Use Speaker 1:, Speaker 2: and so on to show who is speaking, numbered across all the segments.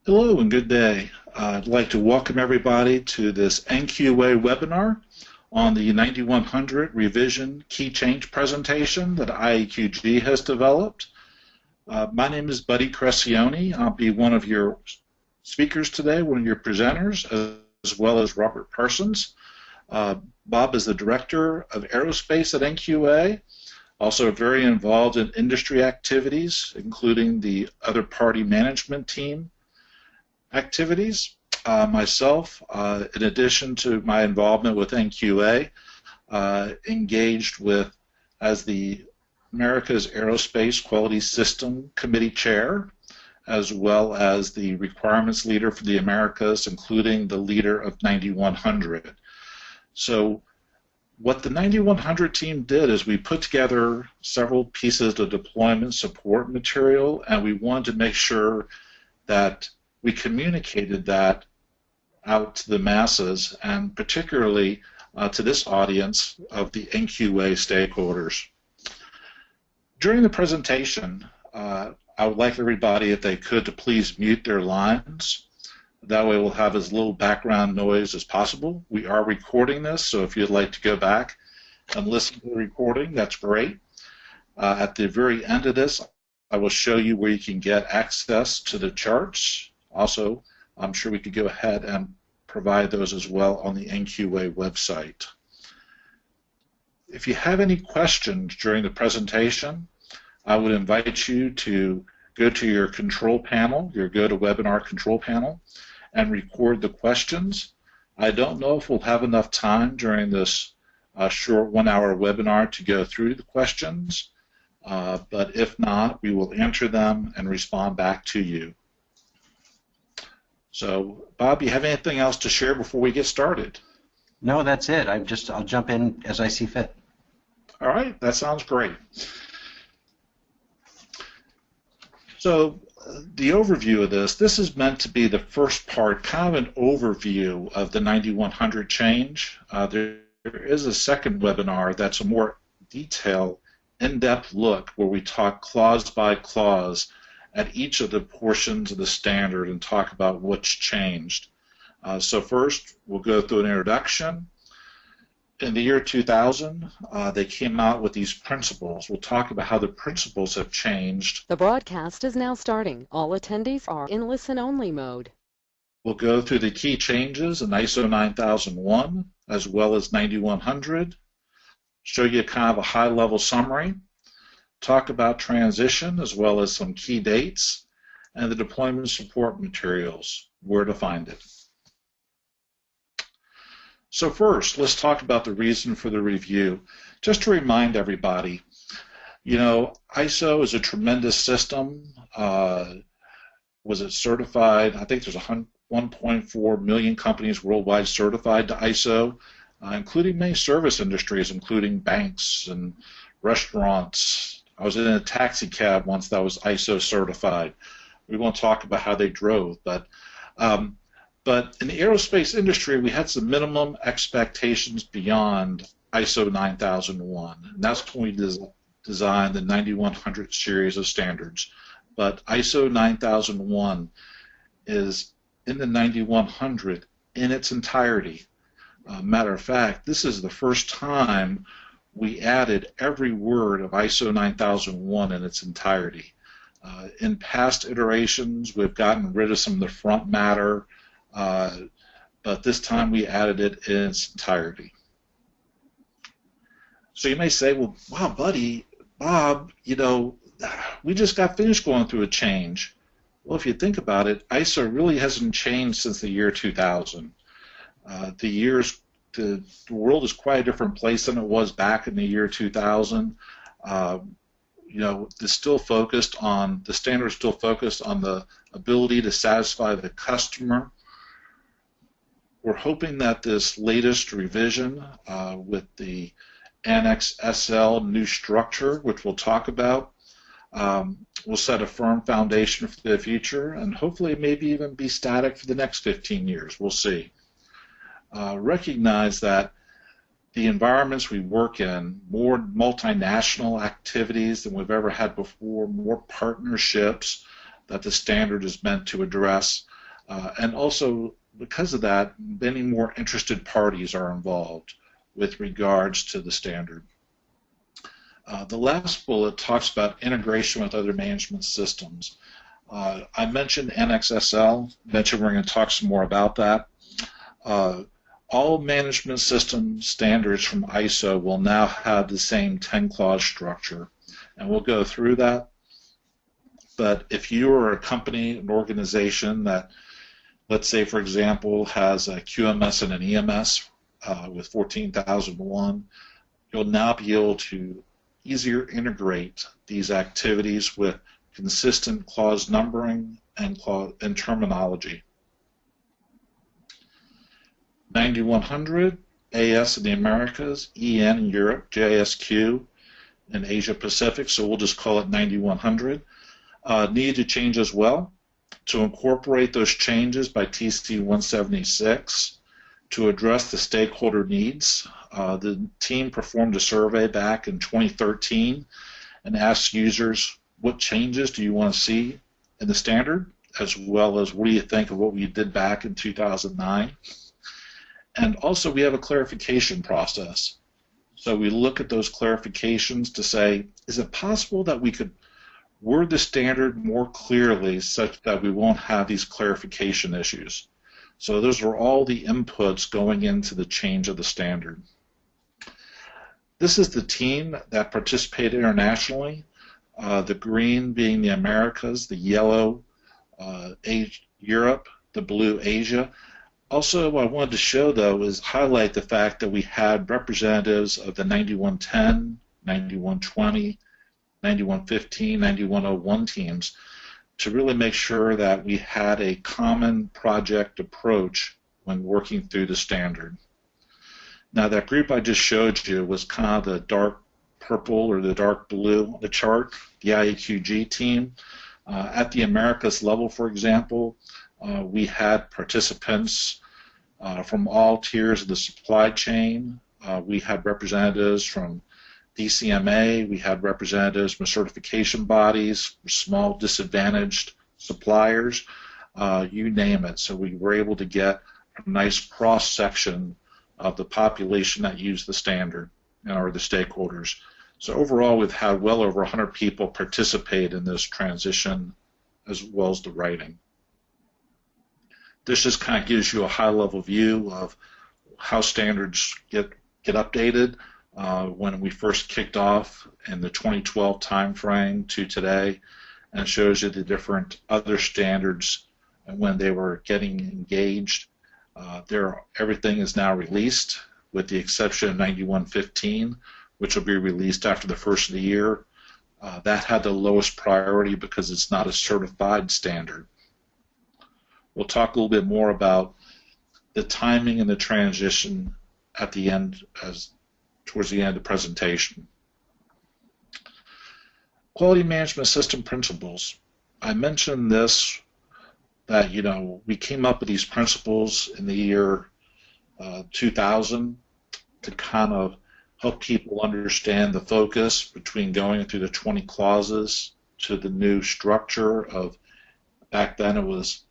Speaker 1: Hello and good day. I'd like to welcome everybody to this NQA webinar on the 9100 revision key change presentation that IAQG has developed. My name is Buddy Cressionnie. I'll be one of your speakers today, one of your presenters, as well as Robert Parsons. Bob is the Director of Aerospace at NQA, also very involved in industry activities, including the other party management team activities. Myself, in addition to my involvement with NQA, engaged with as the America's Aerospace Quality System Committee Chair, as well as the requirements leader for the Americas, including the leader of 9100. So what the 9100 team did is we put together several pieces of deployment support material, and we wanted to make sure that we communicated that out to the masses, and particularly to this audience of the NQA stakeholders. During the presentation, I would like everybody, if they could, to please mute their lines. That way we'll have as little background noise as possible. We are recording this, so if you'd like to go back and listen to the recording, that's great. At the very end of this, I will show you where you can get access to the charts. Also, I'm sure we could go ahead and provide those as well on the NQA website. If you have any questions during the presentation, I would invite you to go to your control panel, your GoToWebinar control panel, and record the questions. I don't know if we'll have enough time during this short 1-hour webinar to go through the questions, but if not, we will answer them and respond back to you. So, Bob, you have anything else to share before we get started?
Speaker 2: No, that's it. I'll jump in as I see fit.
Speaker 1: All right, that sounds great. So, the overview of this is meant to be the first part, kind of an overview of the 9100 change. There is a second webinar that's a more detailed, in-depth look where we talk clause by clause at each of the portions of the standard and talk about what's changed. So first, we'll go through an introduction. In the year 2000, they came out with these principles. We'll talk about how the principles have changed.
Speaker 3: The broadcast is now starting. All attendees are in listen-only mode.
Speaker 1: We'll go through the key changes in ISO 9001 as well as 9100, show you kind of a high-level summary, talk about transition as well as some key dates, and the deployment support materials, where to find it. So first, let's talk about the reason for the review. Just to remind everybody, you know, ISO is a tremendous system. Was it certified? I think there's 1.4 million companies worldwide certified to ISO, including many service industries, including banks and restaurants. I was in a taxi cab once that was ISO certified. We won't talk about how they drove, but in the aerospace industry, we had some minimum expectations beyond ISO 9001, and that's when we designed the 9100 series of standards. But ISO 9001 is in the 9100 in its entirety. Matter of fact, this is the first time we added every word of ISO 9001 in its entirety. In past iterations, we've gotten rid of some of the front matter, but this time we added it in its entirety. So you may say, well, wow, buddy, Bob, you know, we just got finished going through a change. Well, if you think about it, ISO really hasn't changed since the year 2000. The world is quite a different place than it was back in the year 2000. You know, the standard is still focused on the ability to satisfy the customer. We're hoping that this latest revision with the Annex SL new structure, which we'll talk about, will set a firm foundation for the future and hopefully maybe even be static for the next 15 years. We'll see. Recognize that the environments we work in, more multinational activities than we've ever had before, more partnerships that the standard is meant to address. And also, because of that, many more interested parties are involved with regards to the standard. The last bullet talks about integration with other management systems. I mentioned NXSL, mentioned we're going to talk some more about that. All management system standards from ISO will now have the same 10-clause structure, and we'll go through that. But if you are a company, an organization that, let's say, for example, has a QMS and an EMS with 14,001, you'll now be able to easier integrate these activities with consistent clause numbering and terminology. 9100, AS in the Americas, EN in Europe, JISQ in Asia Pacific, so we'll just call it 9100. Need to change as well to incorporate those changes by TC 176 to address the stakeholder needs. The team performed a survey back in 2013 and asked users, what changes do you want to see in the standard, as well as what do you think of what we did back in 2009. And also we have a clarification process. So we look at those clarifications to say, is it possible that we could word the standard more clearly such that we won't have these clarification issues? So those are all the inputs going into the change of the standard. This is the team that participated internationally, the green being the Americas, the yellow Europe, the blue Asia. Also, what I wanted to show, though, is highlight the fact that we had representatives of the 9110, 9120, 9115, 9101 teams to really make sure that we had a common project approach when working through the standard. Now, that group I just showed you was kind of the dark purple or the dark blue on the chart, the IAQG team. At the Americas level, for example, we had participants from all tiers of the supply chain. We had representatives from DCMA, we had representatives from certification bodies, small disadvantaged suppliers, you name it. So we were able to get a nice cross-section of the population that used the standard, or the stakeholders. So overall, we've had well over 100 people participate in this transition as well as the writing. This just kind of gives you a high-level view of how standards get updated when we first kicked off in the 2012 timeframe to today, and shows you the different other standards and when they were getting engaged. Everything is now released with the exception of 9115, which will be released after the first of the year. That had the lowest priority because it's not a certified standard. We'll talk a little bit more about the timing and the transition at the end, towards the end of the presentation. Quality management system principles. I mentioned this, that we came up with these principles in the year 2000 to kind of help people understand the focus between going through the 20 clauses to the new structure of, back then it was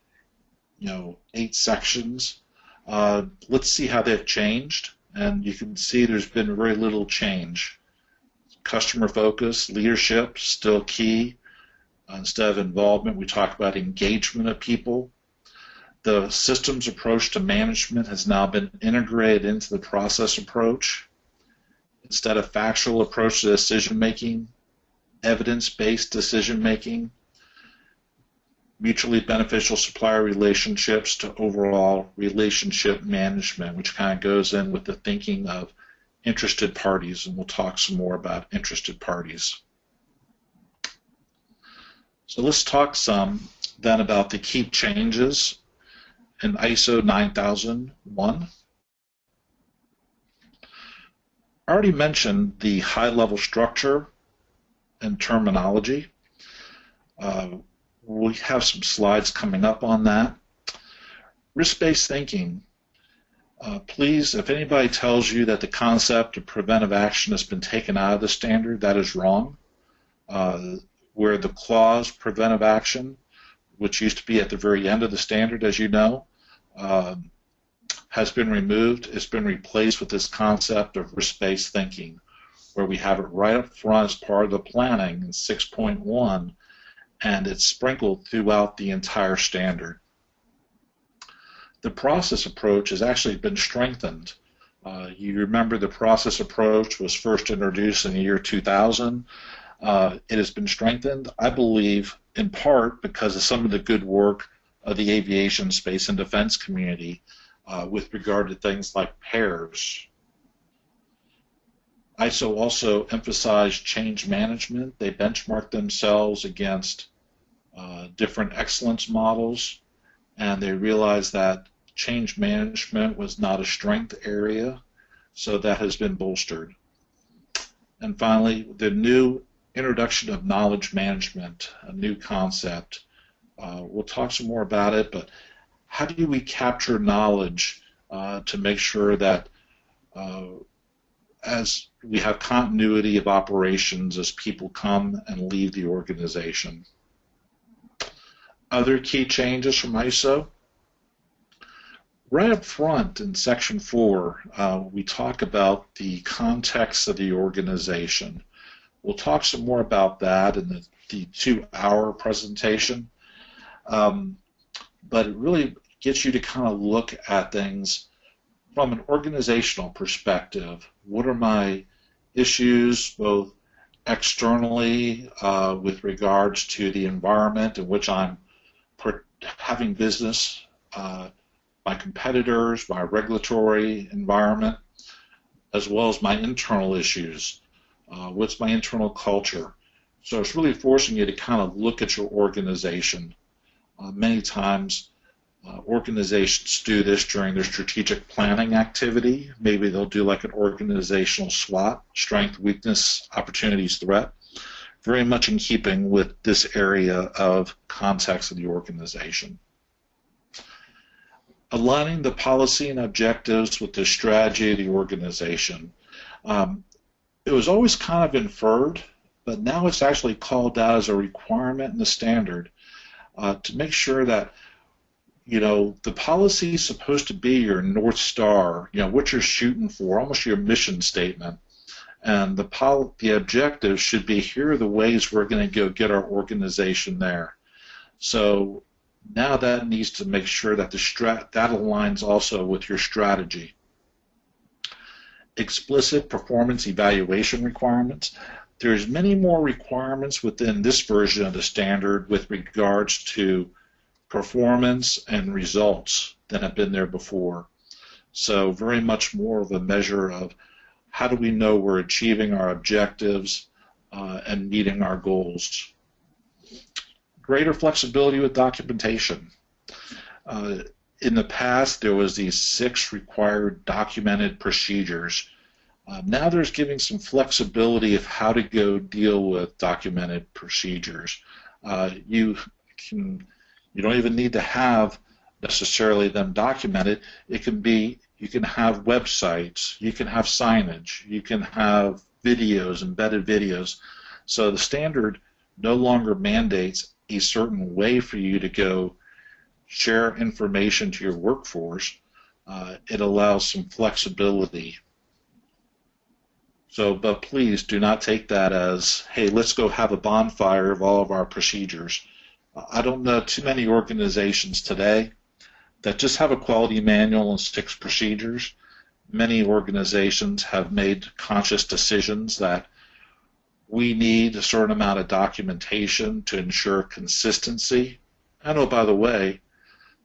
Speaker 1: 8 sections. Let's see how they've changed, and you can see there's been very little change. Customer focus, leadership, still key. Instead of involvement, we talk about engagement of people. The systems approach to management has now been integrated into the process approach. Instead of factual approach to decision-making, evidence-based decision-making, mutually beneficial supplier relationships to overall relationship management, which kind of goes in with the thinking of interested parties, and we'll talk some more about interested parties. So let's talk some then about the key changes in ISO 9001. I already mentioned the high-level structure and terminology. We have some slides coming up on that. Risk-based thinking. Please, if anybody tells you that the concept of preventive action has been taken out of the standard, that is wrong. Where the clause preventive action which used to be at the very end of the standard, as you know, has been removed. It's been replaced with this concept of risk-based thinking, where we have it right up front as part of the planning in 6.1, and it's sprinkled throughout the entire standard. The process approach has actually been strengthened. You remember the process approach was first introduced in the year 2000. It has been strengthened, I believe, in part because of some of the good work of the aviation, space, and defense community with regard to things like pairs. ISO also emphasized change management. They benchmarked themselves against different excellence models, and they realized that change management was not a strength area, so that has been bolstered. And finally, the new introduction of knowledge management, a new concept. We'll talk some more about it, but how do we capture knowledge to make sure that as we have continuity of operations as people come and leave the organization? Other key changes from ISO. Right up front in Section 4, we talk about the context of the organization. We'll talk some more about that in the 2-hour presentation, but it really gets you to kind of look at things from an organizational perspective. What are my issues, both externally with regards to the environment in which I'm having business, my competitors, my regulatory environment, as well as my internal issues. What's my internal culture? So it's really forcing you to kind of look at your organization. Many times organizations do this during their strategic planning activity. Maybe they'll do like an organizational SWOT, strength, weakness, opportunities, threat, very much in keeping with this area of context of the organization. Aligning the policy and objectives with the strategy of the organization. It was always kind of inferred, but now it's actually called out as a requirement in the standard to make sure that, you know, the policy is supposed to be your North Star, you know, what you're shooting for, almost your mission statement. And the objectives should be, here are the ways we're going to go get our organization there. So now that needs to make sure that that aligns also with your strategy. Explicit performance evaluation requirements. There's many more requirements within this version of the standard with regards to performance and results than have been there before. So very much more of a measure of how do we know we're achieving our objectives and meeting our goals. Greater flexibility with documentation. In the past, there was these 6 required documented procedures. Now there's giving some flexibility of how to go deal with documented procedures. You don't even need to have necessarily them documented. It can be, you can have websites, you can have signage, you can have videos, embedded videos. So the standard no longer mandates a certain way for you to go share information to your workforce. It allows some flexibility. So, but please do not take that as, hey, let's go have a bonfire of all of our procedures. I don't know too many organizations today that just have a quality manual and 6 procedures. Many organizations have made conscious decisions that we need a certain amount of documentation to ensure consistency. And oh, by the way,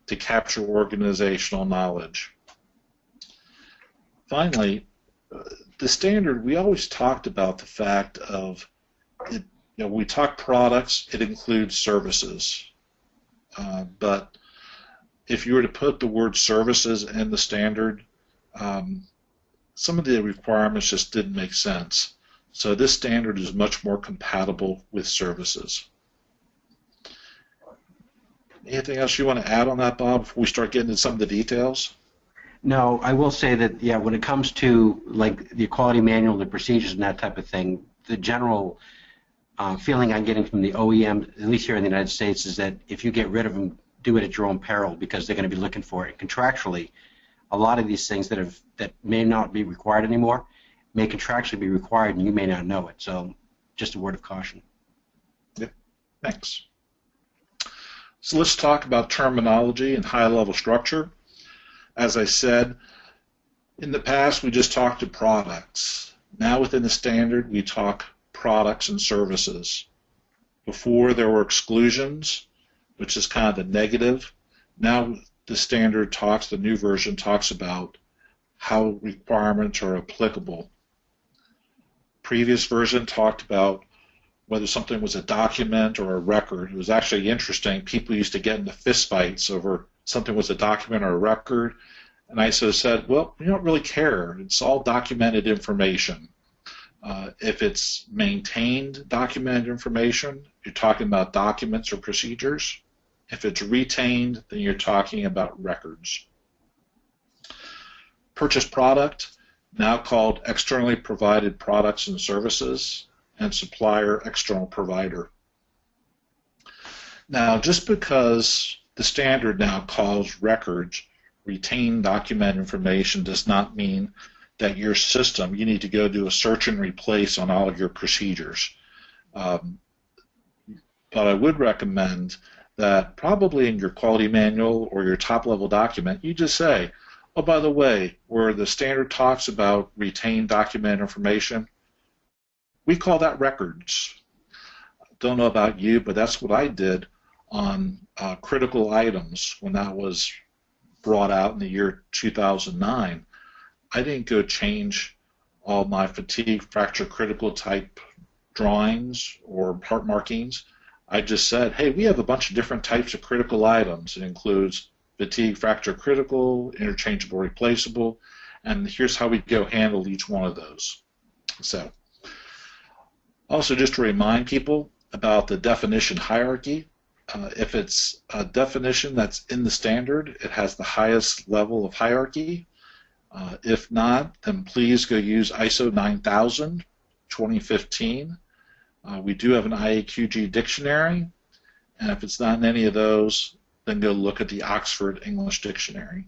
Speaker 1: to capture organizational knowledge. Finally, the standard, we always talked about the fact of, it, you know, we talk products, it includes services. But if you were to put the word services in the standard, some of the requirements just didn't make sense. So this standard is much more compatible with services. Anything else you want to add on that, Bob, before we start getting into some of the details?
Speaker 2: No, I will say that, yeah, when it comes to like the quality manual, the procedures and that type of thing, the general feeling I'm getting from the OEM, at least here in the United States, is that if you get rid of them, do it at your own peril because they're going to be looking for it. Contractually, a lot of these things that may not be required anymore may contractually be required, and you may not know it. So, just a word of caution.
Speaker 1: Yep. Thanks. So let's talk about terminology and high-level structure. As I said, in the past we just talked to products. Now within the standard we talk products and services. Before there were exclusions, which is kind of the negative. Now the standard talks, the new version talks about how requirements are applicable. Previous version talked about whether something was a document or a record. It was actually interesting. People used to get into fistfights over something was a document or a record. And ISO said, well, we don't really care. It's all documented information. If it's maintained documented information, you're talking about documents or procedures. If it's retained, then you're talking about records. Purchased product, now called externally provided products and services, and supplier external provider. Now, just because the standard now calls records retained document information does not mean that your system, you need to go do a search and replace on all of your procedures. But I would recommend that probably in your quality manual or your top-level document, you just say, oh, by the way, where the standard talks about retained document information, we call that records. Don't know about you, but that's what I did on critical items when that was brought out in the year 2009. I didn't go change all my fatigue, fracture, critical type drawings or part markings. I just said, hey, we have a bunch of different types of critical items. It includes fatigue, fracture, critical, interchangeable, replaceable, and here's how we go handle each one of those. So, also just to remind people about the definition hierarchy. If it's a definition that's in the standard, it has the highest level of hierarchy. If not, then please go use ISO 9000 2015. We do have an IAQG dictionary, and if it's not in any of those, then go look at the Oxford English Dictionary.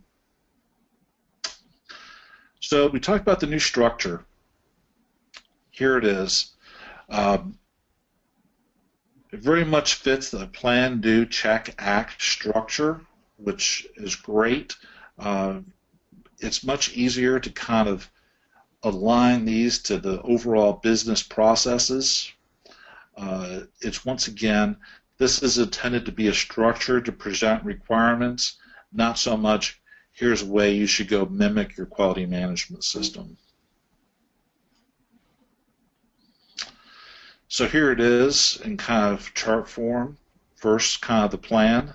Speaker 1: So we talked about the new structure. Here it is. It very much fits the plan, do, check, act structure, which is great. It's much easier to kind of align these to the overall business processes. It's once again, this is intended to be a structure to present requirements, not so much here's a way you should go mimic your quality management system. So here it is in kind of chart form. First, kind of the plan.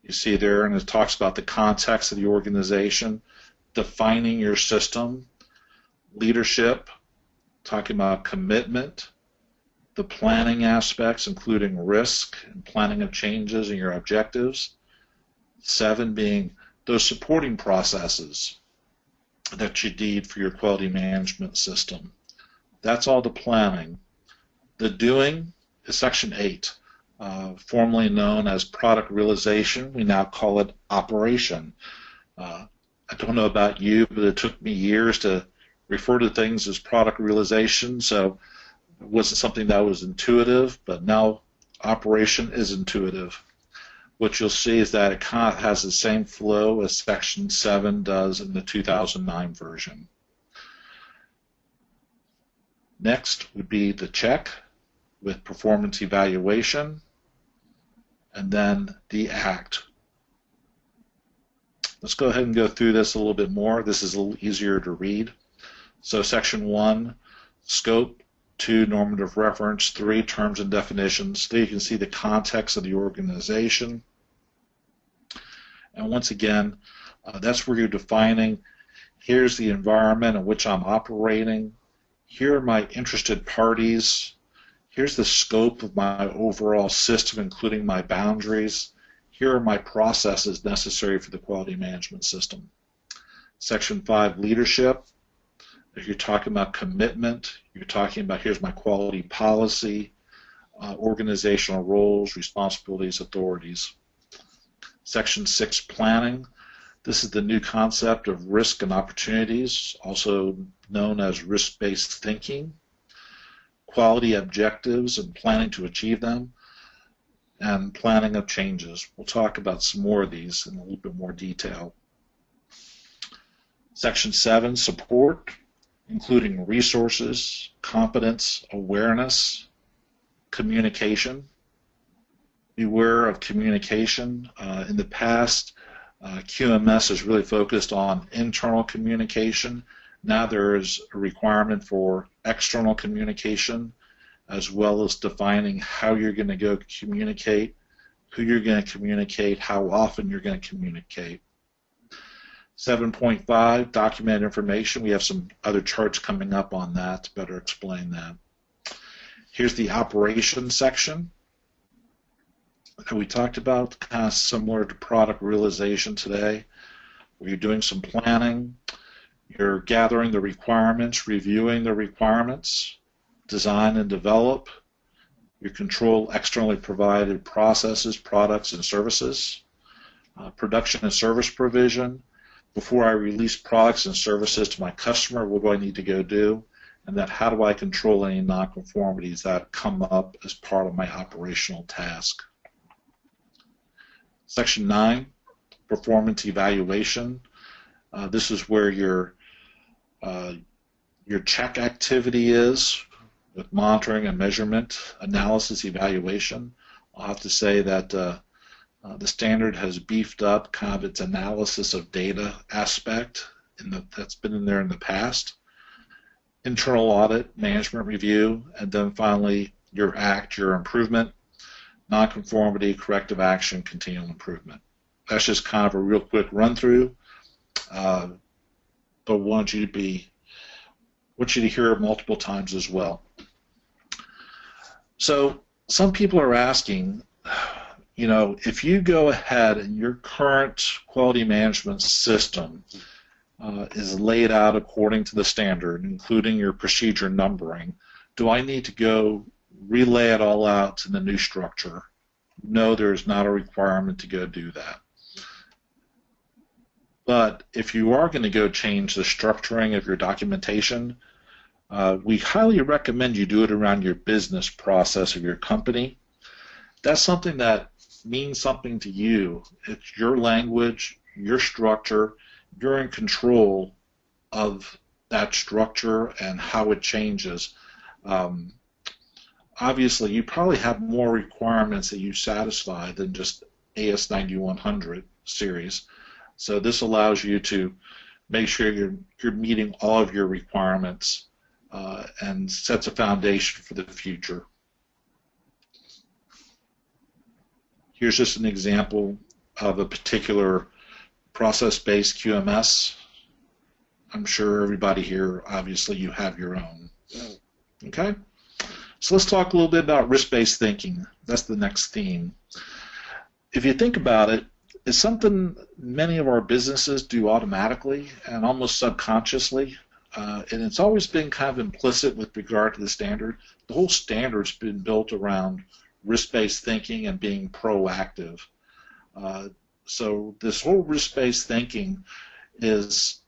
Speaker 1: You see there, and it talks about the context of the organization, defining your system, leadership, talking about commitment, the planning aspects, including risk and planning of changes and your objectives. 7 being those supporting processes that you need for your quality management system. That's all the planning. The doing is section 8, formerly known as product realization. We now call it operation. I don't know about you, but it took me years to refer to things as product realization, so it wasn't something that was intuitive, but now operation is intuitive. What you'll see is that it kind of has the same flow as section 7 does in the 2009 version. Next would be the check with performance evaluation, and then the act. Let's go ahead and go through this a little bit more. This is a little easier to read. So section 1, scope. 2, normative reference. 3, terms and definitions. There you can see the context of the organization. And once again, that's where you're defining, here's the environment in which I'm operating. Here are my interested parties. Here's the scope of my overall system, including my boundaries. Here are my processes necessary for the quality management system. Section 5, leadership. If you're talking about commitment, you're talking about here's my quality policy, organizational roles, responsibilities, authorities. Section 6, planning. This is the new concept of risk and opportunities, also known as risk-based thinking. Quality objectives and planning to achieve them, and planning of changes. We'll talk about some more of these in a little bit more detail. Section 7, support, including resources, competence, awareness, communication. Beware of communication. In the past, QMS has really focused on internal communication. Now there is a requirement for external communication, as well as defining how you're going to go communicate, who you're going to communicate, how often you're going to communicate. 7.5, document information. We have some other charts coming up on that to better explain that. Here's the operations section that we talked about, kind of similar to product realization today, where you're doing some planning, you're gathering the requirements, reviewing the requirements, design and develop, you control externally provided processes, products, and services, production and service provision. Before I release products and services to my customer, what do I need to go do? And then how do I control any nonconformities that come up as part of my operational task? Section 9, performance evaluation. This is where your check activity is with monitoring and measurement, analysis, evaluation. I'll have to say that the standard has beefed up kind of its analysis of data aspect that's been in there in the past. Internal audit, management review, and then finally your ACT, your improvement, nonconformity, corrective action, continual improvement. That's just kind of a real quick run through, but want you to hear it multiple times as well. So some people are asking, you know, if you go ahead and your current quality management system is laid out according to the standard, including your procedure numbering, do I need to go relay it all out in the new structure? No, there's not a requirement to go do that. But if you are going to go change the structuring of your documentation, we highly recommend you do it around your business process of your company. That's something that means something to you. It's your language, your structure. You're in control of that structure and how it changes. Obviously, you probably have more requirements that you satisfy than just AS9100 series. So this allows you to make sure you're meeting all of your requirements and sets a foundation for the future. Here's just an example of a particular process-based QMS. I'm sure everybody here, obviously, you have your own. Okay? So let's talk a little bit about risk-based thinking. That's the next theme. If you think about it, it's something many of our businesses do automatically and almost subconsciously, and it's always been kind of implicit with regard to the standard. The whole standard's been built around risk-based thinking and being proactive. So this whole risk-based thinking is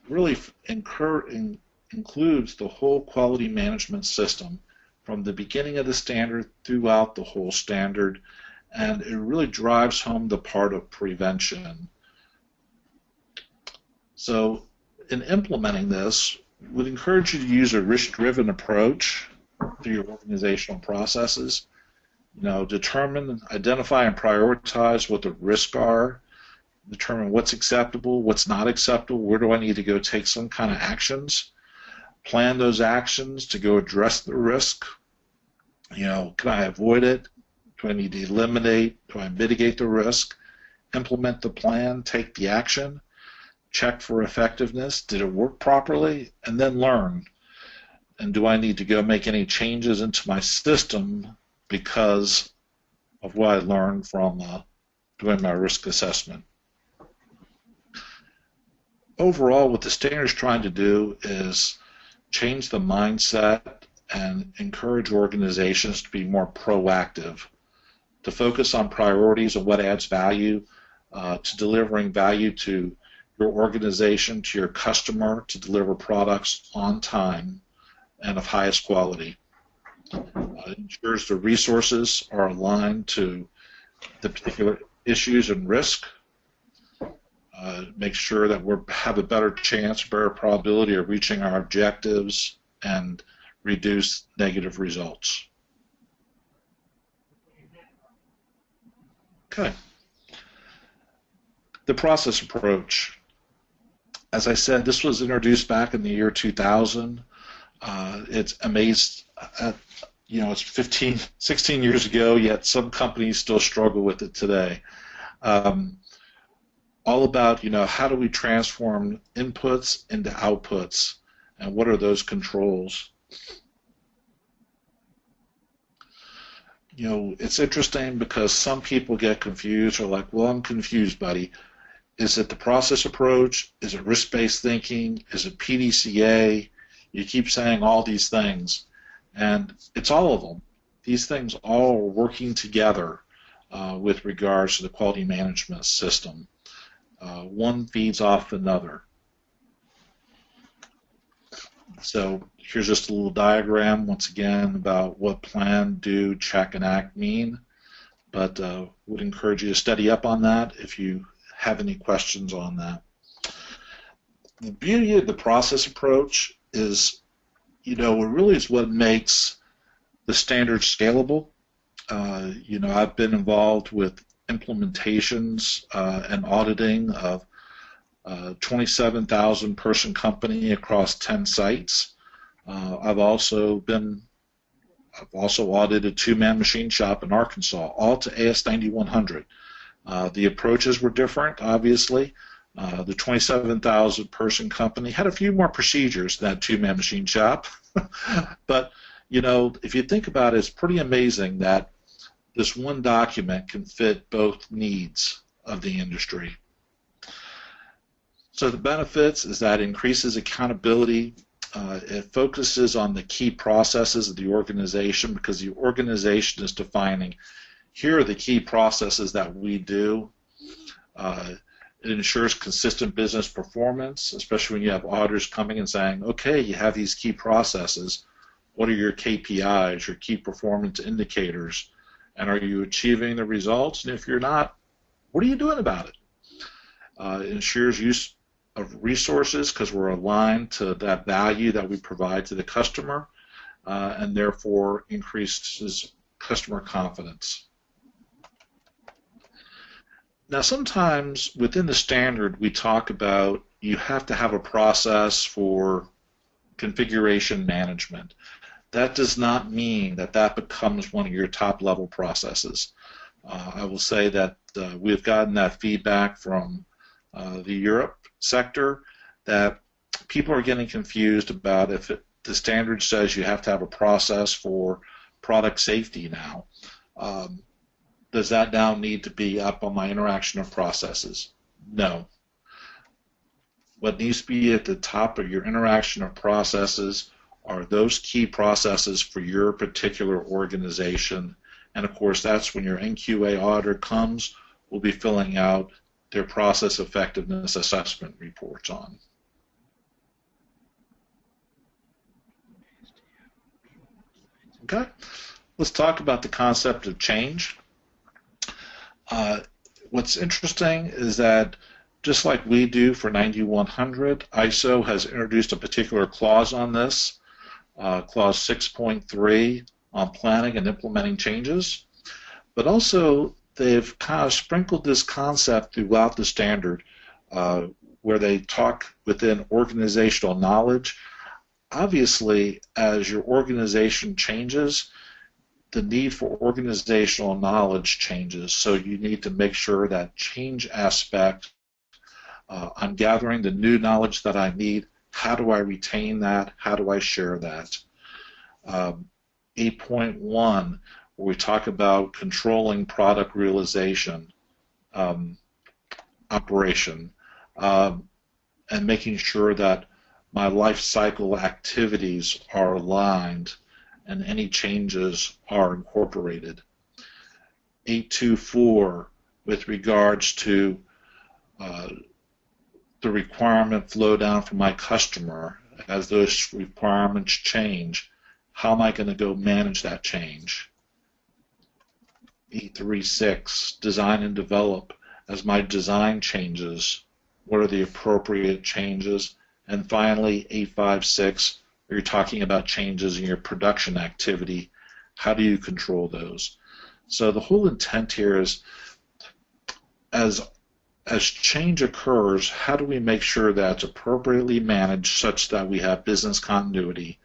Speaker 1: really includes the whole quality management system from the beginning of the standard throughout the whole standard, and it really drives home the part of prevention. So in implementing this, we'd encourage you to use a risk-driven approach to your organizational processes. You know, determine, identify, and prioritize what the risks are, determine what's acceptable, what's not acceptable, where do I need to go take some kind of actions, plan those actions to go address the risk. You know, can I avoid it? Do I need to eliminate? Do I mitigate the risk? Implement the plan, take the action, check for effectiveness, did it work properly, and then learn. And do I need to go make any changes into my system because of what I learned from doing my risk assessment? Overall, what the standard is trying to do is change the mindset and encourage organizations to be more proactive, to focus on priorities and what adds value to delivering value to your organization, to your customer, to deliver products on time and of highest quality. Ensures the resources are aligned to the particular issues and risk. Make sure that we have a better chance, better probability of reaching our objectives, and reduce negative results. Okay. The process approach. As I said, this was introduced back in the year 2000. It's amazed at, it's 15, 16 years ago, yet some companies still struggle with it today. All about, how do we transform inputs into outputs, and what are those controls? It's interesting because some people get confused, or like, well, I'm confused, buddy. Is it the process approach? Is it risk-based thinking? Is it PDCA? You keep saying all these things, and it's all of them. These things all are working together with regards to the quality management system. One feeds off another. So here's just a little diagram, once again, about what plan, do, check, and act mean. But would encourage you to study up on that if you have any questions on that. The beauty of the process approach is, it really is what makes the standard scalable. I've been involved with implementations and auditing of 27,000 person company across 10 sites. I've also audited two-man machine shop in Arkansas, all to AS9100. The approaches were different, obviously. The 27,000 person company had a few more procedures than that two-man machine shop. But, if you think about it, it's pretty amazing that this one document can fit both needs of the industry. So the benefits is that it increases accountability. It focuses on the key processes of the organization, because the organization is defining, here are the key processes that we do. It ensures consistent business performance, especially when you have auditors coming and saying, okay, you have these key processes. What are your KPIs, your key performance indicators? And are you achieving the results? And if you're not, what are you doing about it? It ensures use of resources because we're aligned to that value that we provide to the customer, and therefore increases customer confidence. Now, sometimes within the standard we talk about you have to have a process for configuration management. That does not mean that that becomes one of your top-level processes. I will say that we've gotten that feedback from the Europe sector that people are getting confused about if the standard says you have to have a process for product safety now. Does that now need to be up on my interaction of processes? No. What needs to be at the top of your interaction of processes are those key processes for your particular organization. And of course, that's when your NQA auditor comes, we'll be filling out their process effectiveness assessment reports on. Okay, let's talk about the concept of change. What's interesting is that just like we do for 9100, ISO has introduced a particular clause on this, clause 6.3 on planning and implementing changes, but also they've kind of sprinkled this concept throughout the standard where they talk within organizational knowledge. Obviously, as your organization changes, the need for organizational knowledge changes, so you need to make sure that change aspect, I'm gathering the new knowledge that I need, how do I retain that, how do I share that? 8.1, where we talk about controlling product realization, operation, and making sure that my life cycle activities are aligned and any changes are incorporated. 824 with regards to the requirement flow down from my customer. As those requirements change, how am I going to go manage that change? 836, design and develop. As my design changes, what are the appropriate changes? And finally, 856, you're talking about changes in your production activity. How do you control those? So the whole intent here is, as change occurs, how do we make sure that it's appropriately managed such that we have business continuity,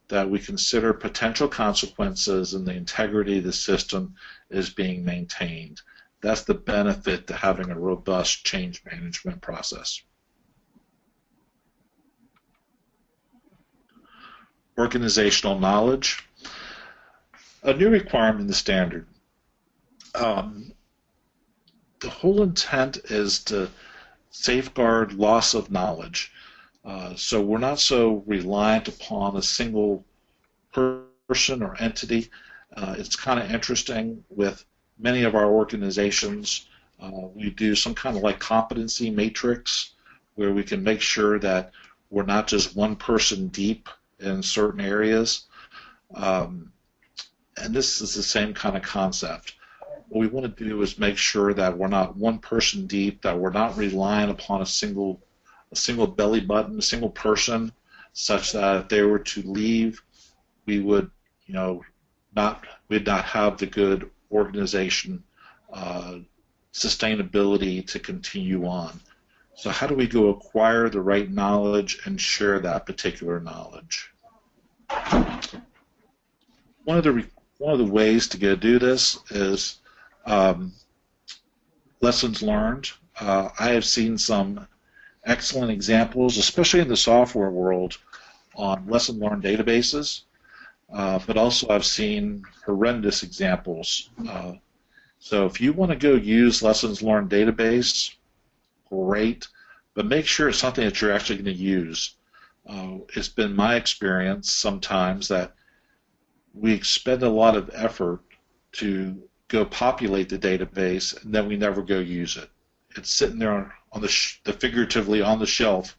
Speaker 1: that we consider potential consequences and the integrity of the system is being maintained? That's the benefit to having a robust change management process. Organizational knowledge. A new requirement in the standard. The whole intent is to safeguard loss of knowledge. So we're not so reliant upon a single person or entity. It's kind of interesting with many of our organizations. We do some kind of like competency matrix where we can make sure that we're not just one person deep in certain areas. And this is the same kind of concept. What we want to do is make sure that we're not one person deep, that we're not relying upon a single belly button, a single person, such that if they were to leave, we would, we'd not have the good organization sustainability to continue on. So how do we go acquire the right knowledge and share that particular knowledge? One of the ways to go do this is lessons learned. I have seen some excellent examples, especially in the software world, on lesson learned databases, but also I've seen horrendous examples. So if you want to go use lessons learned database, great, but make sure it's something that you're actually going to use. It's been my experience sometimes that we spend a lot of effort to go populate the database, and then we never go use it. It's sitting there on the figuratively on the shelf,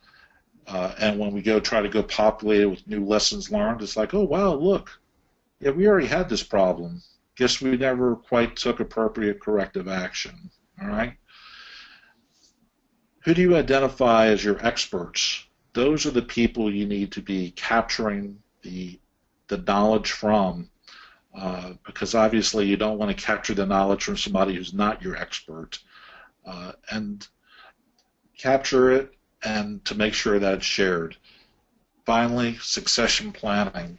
Speaker 1: and when we go try to go populate it with new lessons learned, it's like, oh wow, look, yeah, we already had this problem. Guess we never quite took appropriate corrective action. All right. Who do you identify as your experts? Those are the people you need to be capturing the knowledge from. Because obviously you don't want to capture the knowledge from somebody who's not your expert, and capture it and to make sure that it's shared. Finally, succession planning.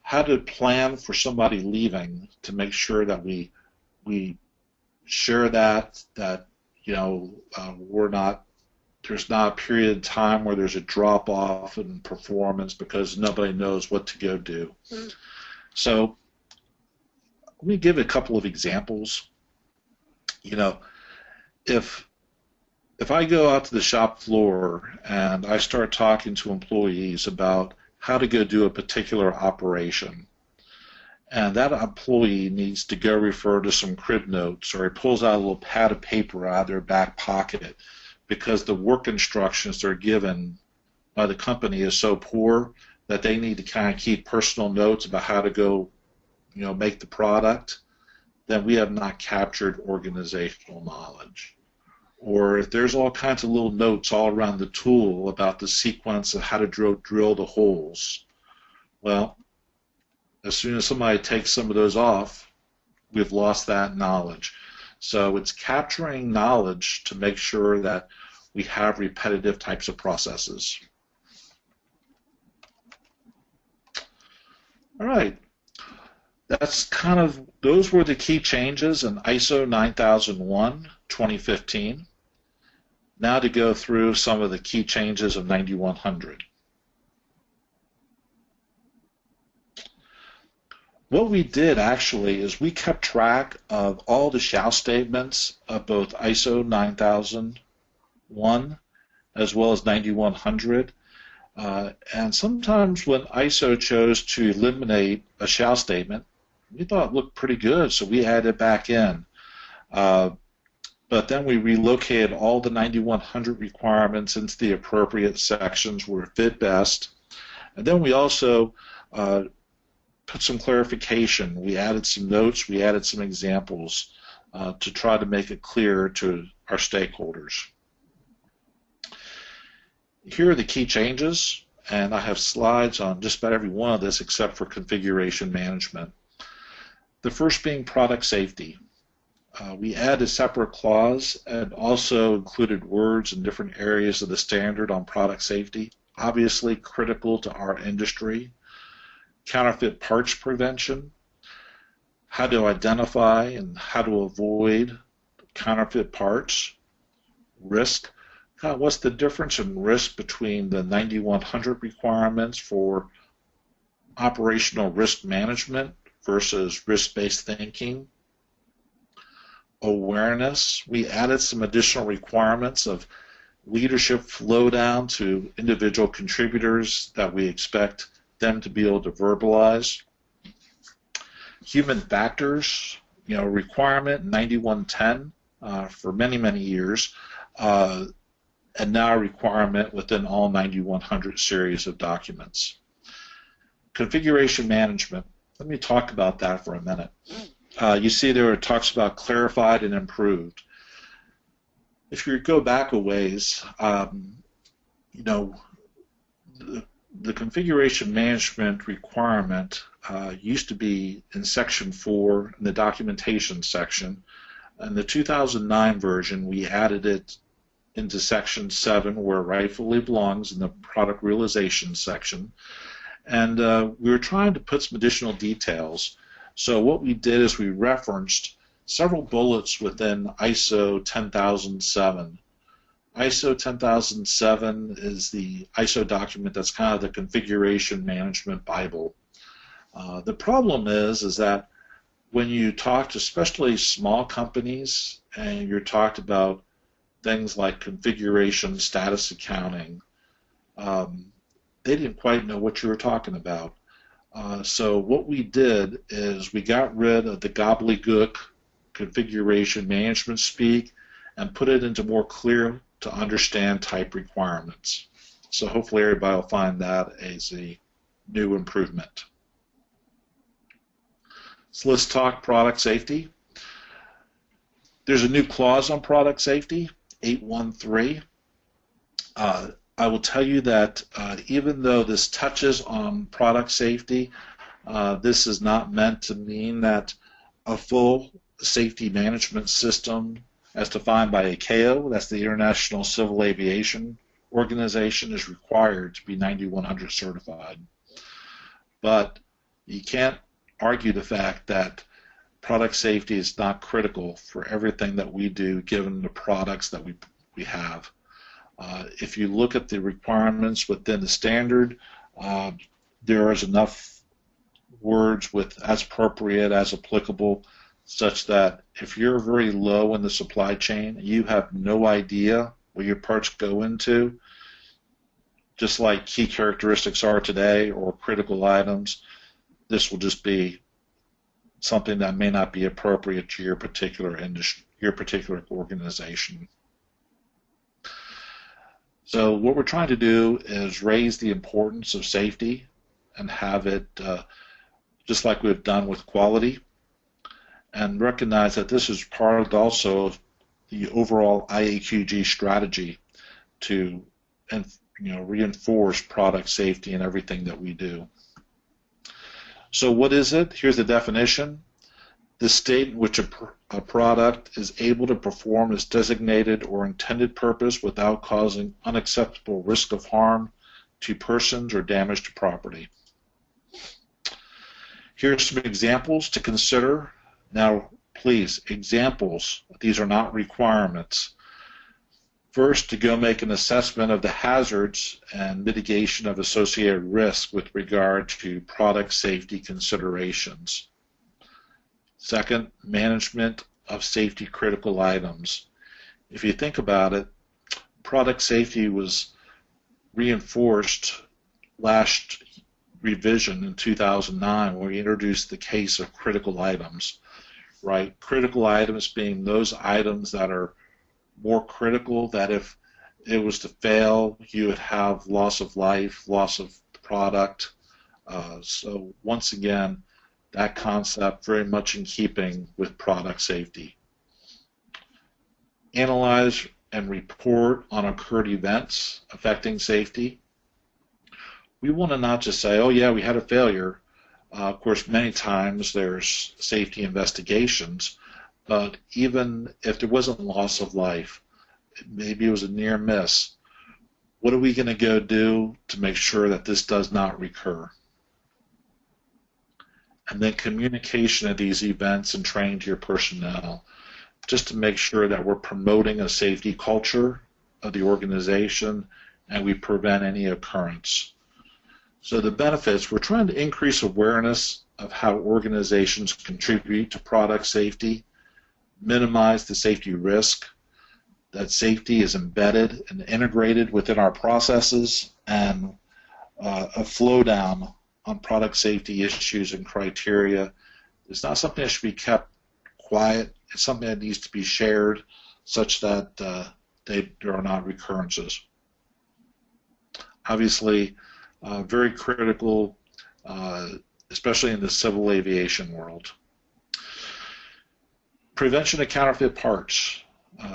Speaker 1: How to plan for somebody leaving to make sure that we share that there's not a period of time where there's a drop off in performance because nobody knows what to go do. Mm-hmm. So let me give a couple of examples. If I go out to the shop floor and I start talking to employees about how to go do a particular operation, and that employee needs to go refer to some crib notes, or he pulls out a little pad of paper out of their back pocket because the work instructions they're given by the company is so poor that they need to kind of keep personal notes about how to go, make the product, then we have not captured organizational knowledge. Or if there's all kinds of little notes all around the tool about the sequence of how to drill the holes, well, as soon as somebody takes some of those off, we've lost that knowledge. So it's capturing knowledge to make sure that we have repetitive types of processes. All right, those were the key changes in ISO 9001 2015. Now to go through some of the key changes of 9100. What we did actually is we kept track of all the shall statements of both ISO 9001 as well as 9100. And sometimes when ISO chose to eliminate a shall statement, we thought it looked pretty good, so we added it back in. But then we relocated all the 9100 requirements into the appropriate sections where it fit best. And then we also put some clarification. We added some notes, we added some examples to try to make it clear to our stakeholders. Here are the key changes, and I have slides on just about every one of this except for configuration management. The first being product safety. We added a separate clause and also included words in different areas of the standard on product safety, obviously critical to our industry. Counterfeit parts prevention, how to identify and how to avoid counterfeit parts. Risk, what's the difference in risk between the 9100 requirements for operational risk management versus risk-based thinking. Awareness, we added some additional requirements of leadership flow down to individual contributors that we expect them to be able to verbalize. Human factors, requirement 9110 for many, many years, and now a requirement within all 9100 series of documents. Configuration management, let me talk about that for a minute. You see there it talks about clarified and improved. If you go back a ways, the configuration management requirement used to be in section 4 in the documentation section. In the 2009 version, we added it into section 7 where it rightfully belongs in the product realization section. And we were trying to put some additional details. So what we did is we referenced several bullets within ISO 10007. ISO 10007 is the ISO document that's kind of the configuration management Bible. The problem is that when you talk to especially small companies and you're talked about things like configuration status accounting, they didn't quite know what you were talking about. So what we did is we got rid of the gobbledygook configuration management speak and put it into more clear to understand type requirements. So hopefully everybody will find that as a new improvement. So let's talk product safety. There's a new clause on product safety, 813. I will tell you that even though this touches on product safety, this is not meant to mean that a full safety management system as defined by ICAO, that's the International Civil Aviation Organization, is required to be 9100 certified. But you can't argue the fact that product safety is not critical for everything that we do given the products that we have. If you look at the requirements within the standard, there is enough words with as appropriate, as applicable, such that if you're very low in the supply chain, you have no idea where your parts go into, just like key characteristics are today or critical items, this will just be something that may not be appropriate to your particular industry, your particular organization. So what we're trying to do is raise the importance of safety and have it just like we've done with quality, and recognize that this is part also of the overall IAQG strategy to reinforce product safety in everything that we do. So what is it? Here's the definition. The state in which a product is able to perform its designated or intended purpose without causing unacceptable risk of harm to persons or damage to property. Here's some examples to consider. Now, please, examples. These are not requirements. First, to go make an assessment of the hazards and mitigation of associated risk with regard to product safety considerations. Second, management of safety critical items. If you think about it, product safety was reinforced last revision in 2009 where we introduced the case of critical items, right? Critical items being those items that are more critical, that if it was to fail, you would have loss of life, loss of product. So once again, that concept very much in keeping with product safety. Analyze and report on occurred events affecting safety. We want to not just say, oh yeah, we had a failure. Of course, many times there's safety investigations, but even if there wasn't loss of life, maybe it was a near miss, what are we going to go do to make sure that this does not recur? And then communication of these events and training to your personnel, just to make sure that we're promoting a safety culture of the organization and we prevent any occurrence. So the benefits, we're trying to increase awareness of how organizations contribute to product safety, minimize the safety risk, that safety is embedded and integrated within our processes, and a flow down on product safety issues and criteria. It's not something that should be kept quiet. It's something that needs to be shared such that there are not recurrences. Obviously, very critical, especially in the civil aviation world. Prevention of counterfeit parts.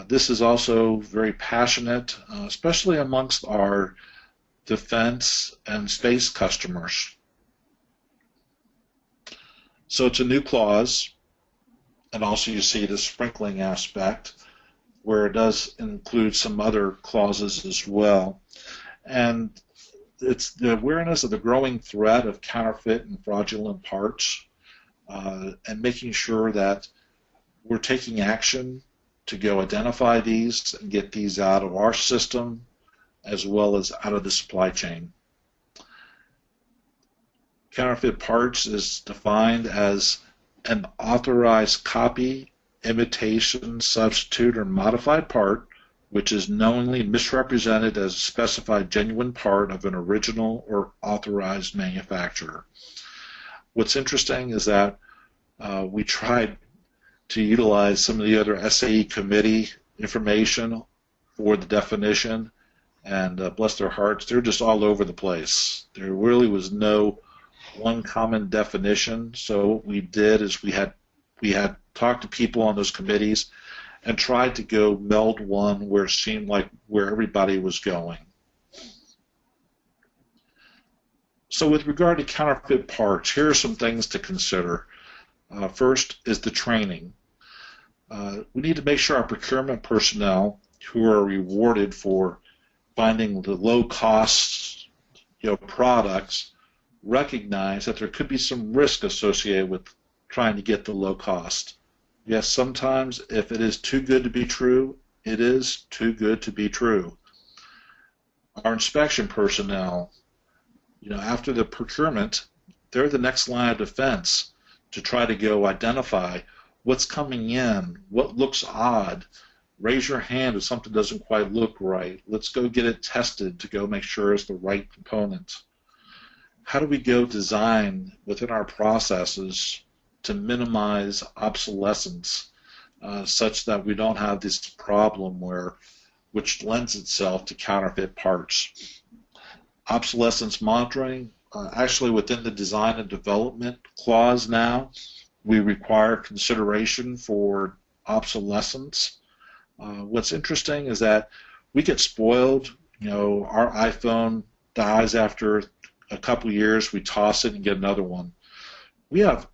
Speaker 1: This is also very passionate, especially amongst our defense and space customers. So it's a new clause, and also you see the sprinkling aspect, where it does include some other clauses as well. And it's the awareness of the growing threat of counterfeit and fraudulent parts, and making sure that we're taking action to go identify these and get these out of our system as well as out of the supply chain. Counterfeit parts is defined as an authorized copy, imitation, substitute, or modified part which is knowingly misrepresented as a specified genuine part of an original or authorized manufacturer. What's interesting is that we tried to utilize some of the other SAE committee information for the definition, and bless their hearts, they're just all over the place. There really was no one common definition. So what we did is we had talked to people on those committees and tried to go meld one where it seemed like where everybody was going. So with regard to counterfeit parts, here are some things to consider. First is the training. We need to make sure our procurement personnel who are rewarded for finding the low-cost products recognize that there could be some risk associated with trying to get the low cost. Yes, sometimes if it is too good to be true, it is too good to be true. Our inspection personnel, after the procurement, they're the next line of defense to try to go identify what's coming in, what looks odd. Raise your hand if something doesn't quite look right. Let's go get it tested to go make sure it's the right component. How do we go design within our processes to minimize obsolescence such that we don't have this problem which lends itself to counterfeit parts? Obsolescence monitoring, actually within the design and development clause now, we require consideration for obsolescence. What's interesting is that we get spoiled. Our iPhone dies after a couple years, we toss it and get another one. We have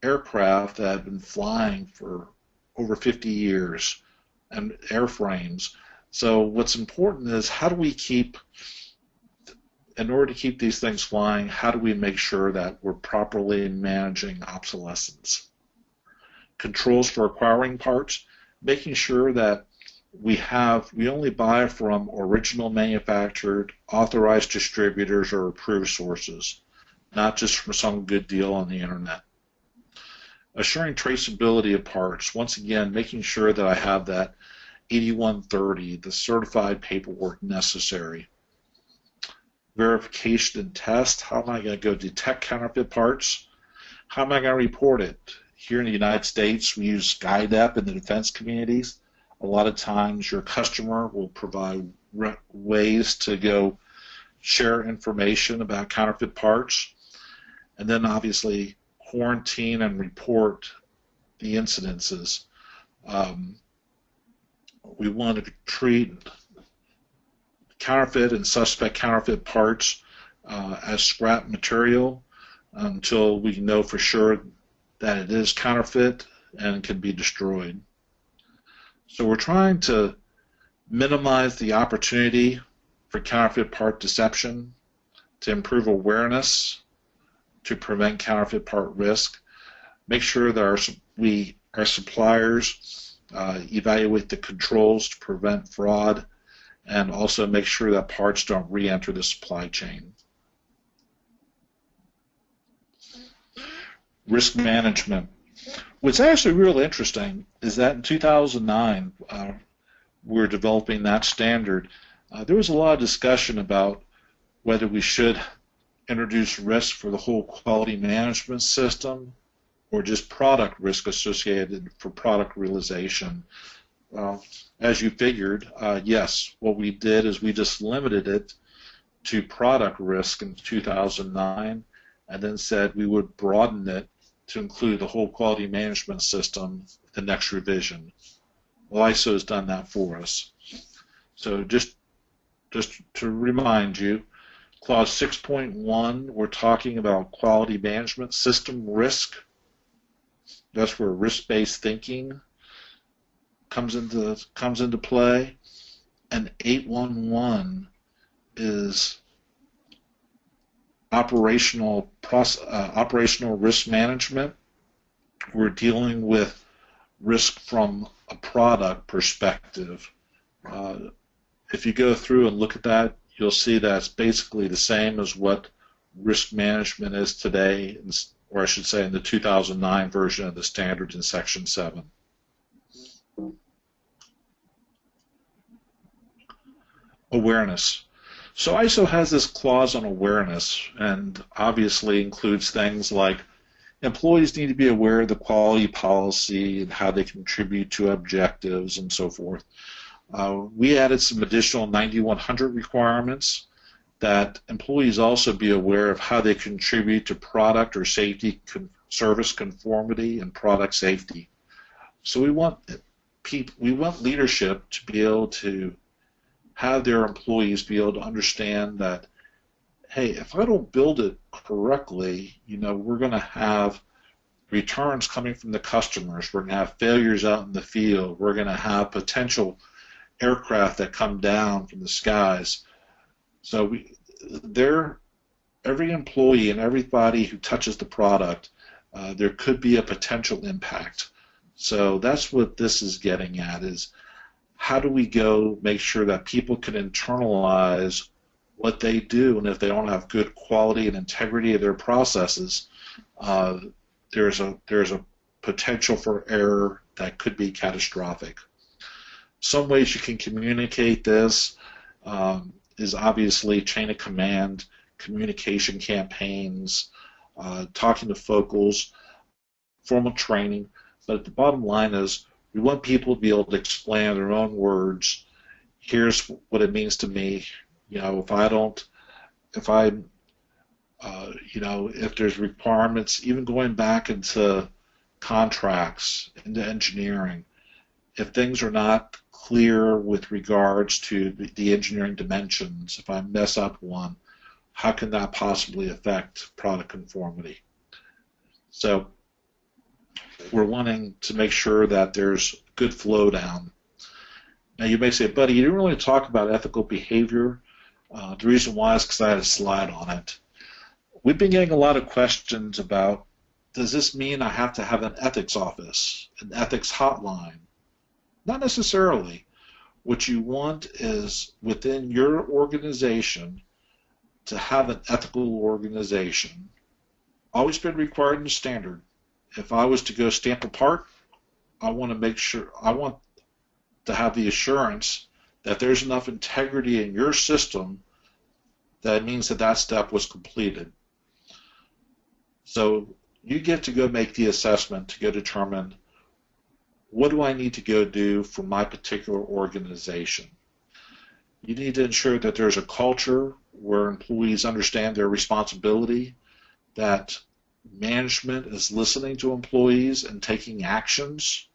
Speaker 1: aircraft that have been flying for over 50 years and airframes. So what's important is how do we in order to keep these things flying, how do we make sure that we're properly managing obsolescence? Controls for acquiring parts, making sure that we only buy from original manufactured, authorized distributors or approved sources, not just from some good deal on the internet. Assuring traceability of parts, once again, making sure that I have that 8130, the certified paperwork necessary. verification and test. How am I going to go detect counterfeit parts? How am I going to report it? Here in the United States, we use SkyDep in the defense communities. A lot of times your customer will provide ways to go share information about counterfeit parts, and then obviously quarantine and report the incidences. We want to treat counterfeit and suspect counterfeit parts as scrap material until we know for sure that it is counterfeit and can be destroyed. So we're trying to minimize the opportunity for counterfeit part deception, to improve awareness, to prevent counterfeit part risk, make sure that our suppliers evaluate the controls to prevent fraud, and also make sure that parts don't re-enter the supply chain. Risk management. What's actually real interesting is that in 2009, we're developing that standard. There was a lot of discussion about whether we should introduce risk for the whole quality management system or just product risk associated for product realization. As you figured, yes, what we did is we just limited it to product risk in 2009 and then said we would broaden it to include the whole quality management system the next revision. Well, ISO has done that for us. So just to remind you, Clause 6.1, we're talking about quality management system risk. That's where risk-based thinking comes into play. And 8.1.1 is operational risk management. We're dealing with risk from a product perspective. If you go through and look at that, you'll see that it's basically the same as what risk management is today, or I should say in the 2009 version of the standards in Section 7. Awareness. So ISO has this clause on awareness, and obviously includes things like employees need to be aware of the quality policy and how they contribute to objectives and so forth. We added some additional 9100 requirements that employees also be aware of how they contribute to product or safety service conformity and product safety. So we want leadership to be able to have their employees be able to understand that, hey, if I don't build it correctly, we're going to have returns coming from the customers. We're going to have failures out in the field. We're going to have potential aircraft that come down from the skies. So every employee and everybody who touches the product, there could be a potential impact. So that's what this is getting at, is how do we go make sure that people can internalize what they do, and if they don't have good quality and integrity of their processes, there's a potential for error that could be catastrophic. Some ways you can communicate this is obviously chain of command, communication campaigns, talking to focals, formal training, but the bottom line is we want people to be able to explain in their own words, here's what it means to me. If there's requirements, even going back into contracts, into engineering, if things are not clear with regards to the engineering dimensions, if I mess up one, how can that possibly affect product conformity? So we're wanting to make sure that there's good flow down. Now you may say, buddy, you didn't really talk about ethical behavior. The reason why is because I had a slide on it. We've been getting a lot of questions about, does this mean I have to have an ethics office, an ethics hotline? Not necessarily. What you want is within your organization to have an ethical organization. Always been required in the standard. If I was to go stamp a part, I want to have the assurance that there's enough integrity in your system that means that that step was completed. So you get to go make the assessment to go determine, what do I need to go do for my particular organization? You need to ensure that there's a culture where employees understand their responsibility, that management is listening to employees and taking actions,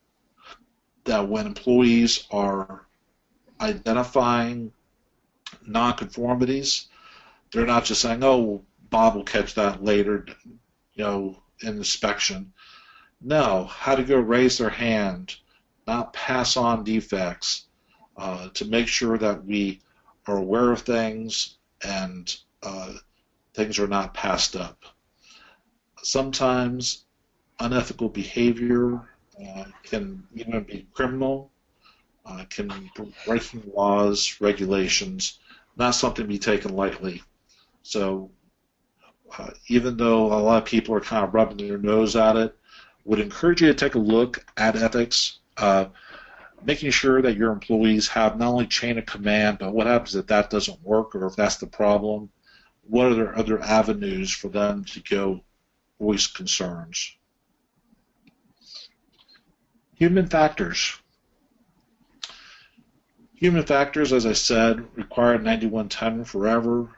Speaker 1: that when employees are identifying nonconformities, they're not just saying, oh, Bob will catch that later, in inspection. No, how to go raise their hand, not pass on defects, to make sure that we are aware of things and things are not passed up. Sometimes unethical behavior can even be criminal, can be breaking laws, regulations, not something to be taken lightly. So even though a lot of people are kind of rubbing their nose at it, would encourage you to take a look at ethics, making sure that your employees have not only chain of command, but what happens if that doesn't work, or if that's the problem, what are there other avenues for them to go voice concerns. Human factors. Human factors, as I said, require 9110 forever.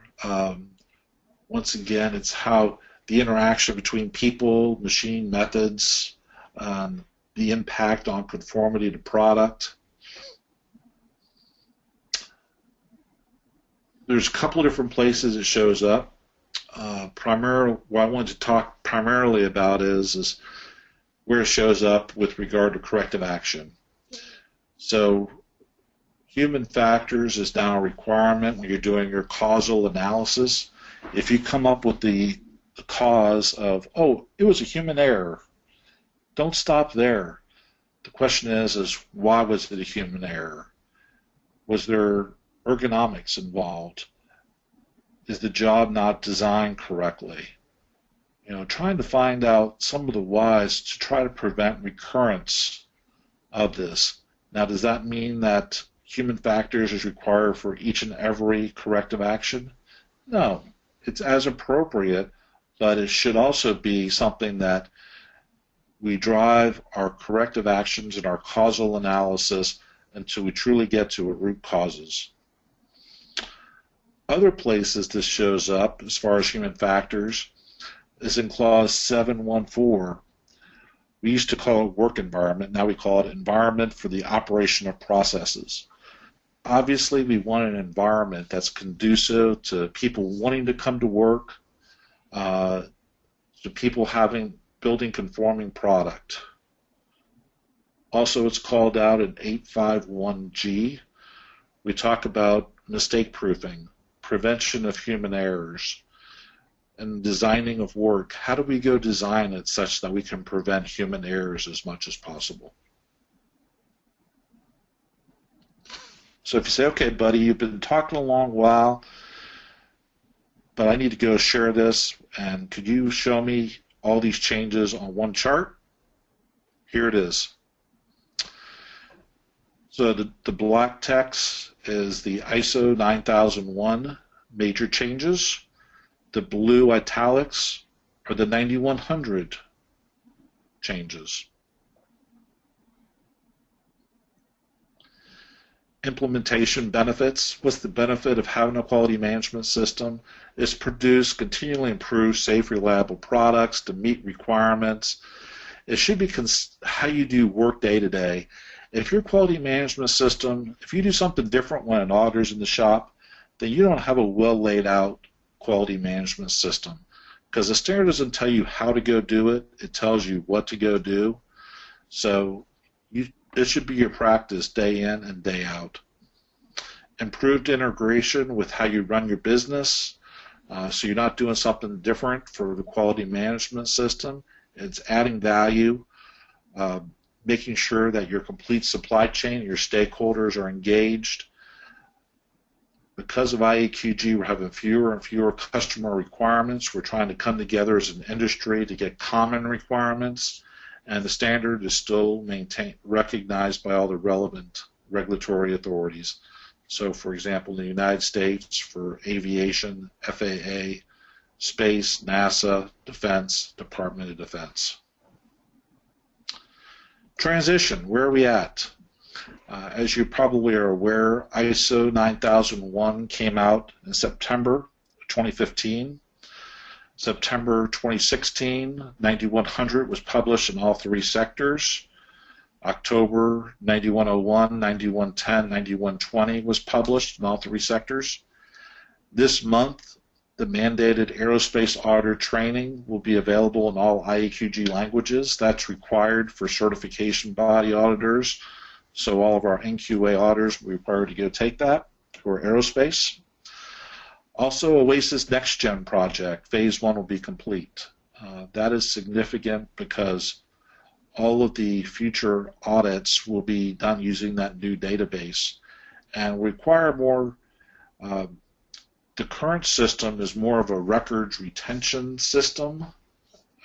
Speaker 1: Once again, it's how the interaction between people, machine methods, the impact on conformity to product. There's a couple of different places it shows up. What I wanted to talk primarily about is where it shows up with regard to corrective action. So human factors is now a requirement when you're doing your causal analysis. If you come up with the cause of, oh, it was a human error, don't stop there. The question is why was it a human error? Was there ergonomics involved? Is the job not designed correctly? Trying to find out some of the whys to try to prevent recurrence of this. Now, does that mean that human factors is required for each and every corrective action? No, it's as appropriate, but it should also be something that we drive our corrective actions and our causal analysis until we truly get to root causes. Other places this shows up as far as human factors is in clause 714. We used to call it work environment, now we call it environment for the operation of processes. Obviously, we want an environment that's conducive to people wanting to come to work, to people building conforming product. Also, it's called out in 851G. We talk about mistake proofing, prevention of human errors, and designing of work. How do we go design it such that we can prevent human errors as much as possible? So if you say, okay, buddy, you've been talking a long while, but I need to go share this, and could you show me all these changes on one chart? Here it is. So the black text is the ISO 9001 major changes. The blue italics are the 9100 changes. Implementation benefits. What's the benefit of having a quality management system? It's produce, continually improve safe, reliable products to meet requirements. It should be how you do work day to day. If your quality management system, if you do something different when an auditor's in the shop, then you don't have a well laid out quality management system, because the standard doesn't tell you how to go do it, it tells you what to go do. So it should be your practice day in and day out. Improved integration with how you run your business, so you're not doing something different for the quality management system. It's adding value, making sure that your complete supply chain, your stakeholders are engaged. Because of IAQG, we're having fewer and fewer customer requirements. We're trying to come together as an industry to get common requirements, and the standard is still recognized by all the relevant regulatory authorities. So, for example, in the United States, for aviation, FAA, space, NASA, defense, Department of Defense. Transition, where are we at? As you probably are aware, ISO 9001 came out in September 2015. September 2016, 9100 was published in all three sectors. October 9101, 9110, 9120 was published in all three sectors. This month, the mandated aerospace auditor training will be available in all IAQG languages. That's required for certification body auditors. So all of our NQA auditors will be required to go take that for aerospace. Also, OASIS Next Gen project, phase 1 will be complete. That is significant because all of the future audits will be done using that new database and require more. The current system is more of a records retention system.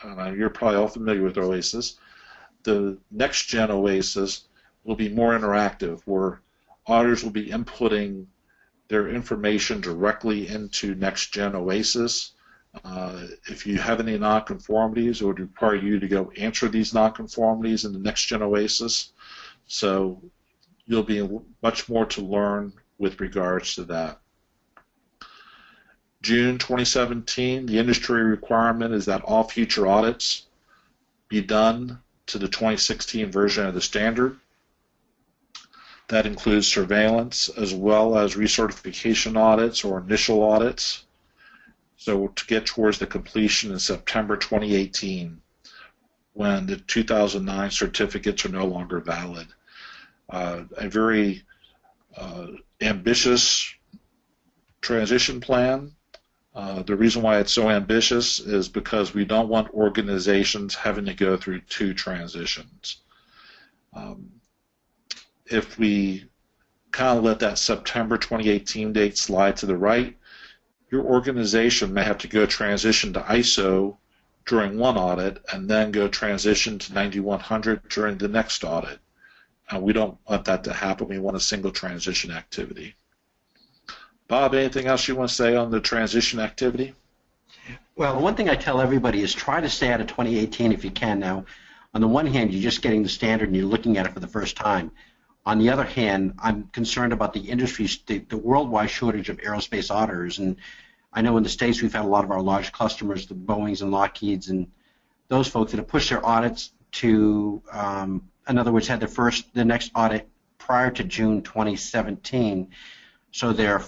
Speaker 1: You're probably all familiar with OASIS. The Next Gen OASIS will be more interactive, where auditors will be inputting their information directly into Next Gen OASIS. If you have any nonconformities, it would require you to go answer these nonconformities in the Next Gen OASIS. So you'll be much more to learn with regards to that. June 2017, the industry requirement is that all future audits be done to the 2016 version of the standard. That includes surveillance as well as recertification audits or initial audits. So to get towards the completion in September 2018, when the 2009 certificates are no longer valid. A very ambitious transition plan. The reason why it's so ambitious is because we don't want organizations having to go through two transitions. If we kind of let that September 2018 date slide to the right, your organization may have to go transition to ISO during one audit and then go transition to 9100 during the next audit. We don't want that to happen. We want a single transition activity. Bob, anything else you want to say on the transition activity?
Speaker 2: Well, one thing I tell everybody is try to stay out of 2018 if you can. Now, on the one hand, you're just getting the standard and you're looking at it for the first time. On the other hand, I'm concerned about the industry's, the worldwide shortage of aerospace auditors. And I know in the States we've had a lot of our large customers, the Boeings and Lockheeds, and those folks that have pushed their audits to, in other words, had the next audit prior to June 2017. So their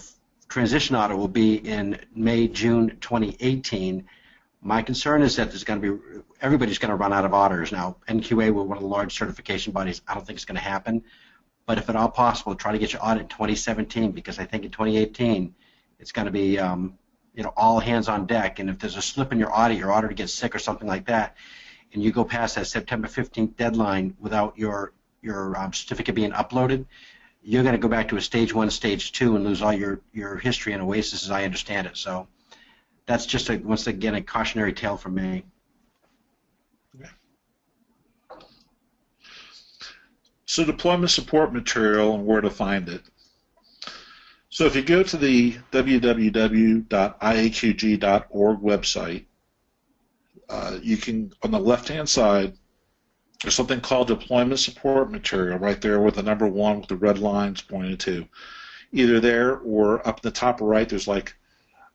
Speaker 2: transition audit will be in May, June 2018. My concern is that there's going to be, everybody's going to run out of auditors. Now, NQA, we're one of the large certification bodies. I don't think it's going to happen. But if at all possible, try to get your audit in 2017, because I think in 2018 it's going to be you know, all hands on deck. And if there's a slip in your auditor gets sick or something like that, and you go past that September 15th deadline without your certificate being uploaded, you're going to go back to a stage 1, stage 2, and lose all your history in OASIS as I understand it. So that's just, once again, a cautionary tale from me.
Speaker 1: So deployment support material and where to find it. So if you go to the www.iaqg.org website, you can, on the left-hand side, there's something called deployment support material right there with the number 1 with the red lines pointed to. Either there or up in the top right, there's like,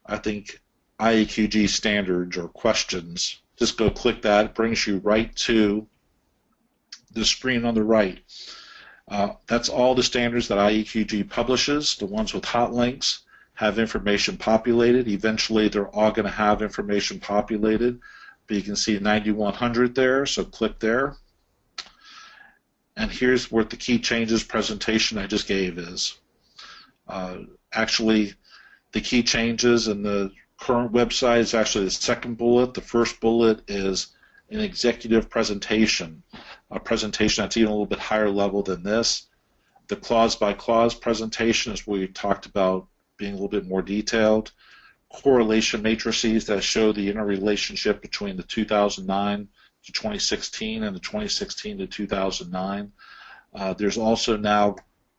Speaker 1: I think, IAQG standards or questions. Just go click that. It brings you right to the screen on the right. That's all the standards that IAQG publishes. The ones with hot links have information populated. Eventually, they're all going to have information populated. But you can see 9100 there, so click there. And here's what the key changes presentation I just gave is. Actually, the key changes in the current website is actually the second bullet. The first bullet is an executive presentation, a presentation that's even a little bit higher level than this. The clause-by-clause presentation is where we talked about being a little bit more detailed. Correlation matrices that show the interrelationship between the 2009 to 2016 and the 2016 to 2009. There's also now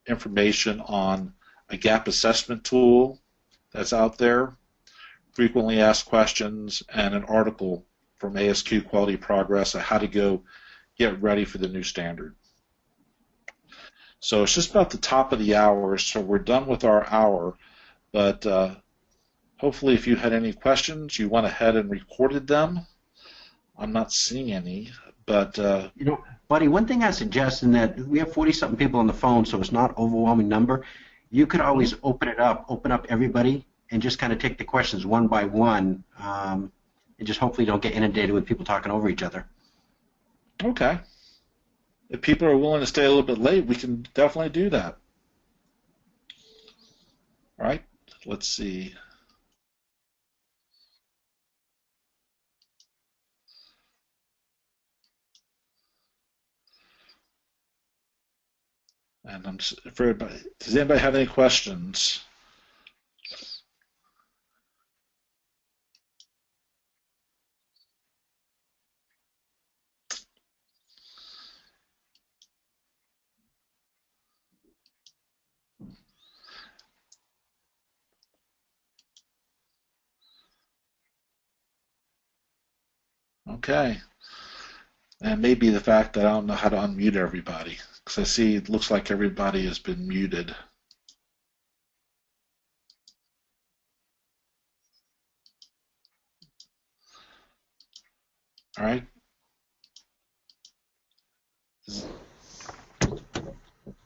Speaker 1: information on a gap assessment tool that's out there, frequently asked questions, and an article from ASQ Quality Progress on how to go get ready for the new standard. So it's just about the top of the hour, so we're done with our hour, but hopefully if you had any questions, you went ahead and recorded them. I'm not seeing any, but...
Speaker 2: you know, buddy, one thing I suggest, in that we have 40-something people on the phone, so it's not an overwhelming number. You could always open up everybody, and just kind of take the questions one by one, and just hopefully don't get inundated with people talking over each other.
Speaker 1: Okay. If people are willing to stay a little bit late, we can definitely do that. All right, let's see. And I'm just, for everybody, does anybody have any questions? Okay. And maybe the fact that I don't know how to unmute everybody, because I see it looks like everybody has been muted. All right. Does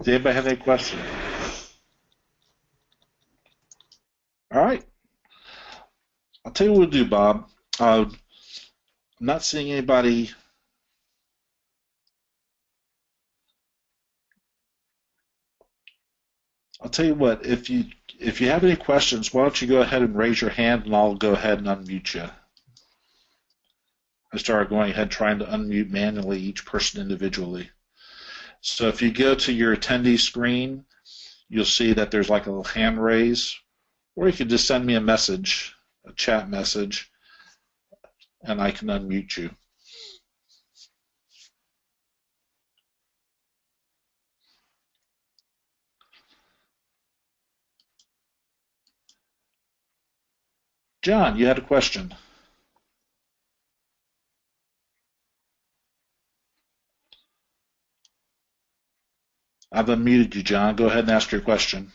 Speaker 1: anybody have any questions? All right. I'll tell you what we'll do, Bob. I'm not seeing anybody. I'll tell you what, if you have any questions, why don't you go ahead and raise your hand, and I'll go ahead and unmute you. I started going ahead trying to unmute manually each person individually. So if you go to your attendee screen, you'll see that there's like a little hand raise, or you can just send me a message, a chat message, and I can unmute you. John, you had a question. I've unmuted you, John. Go ahead and ask your question.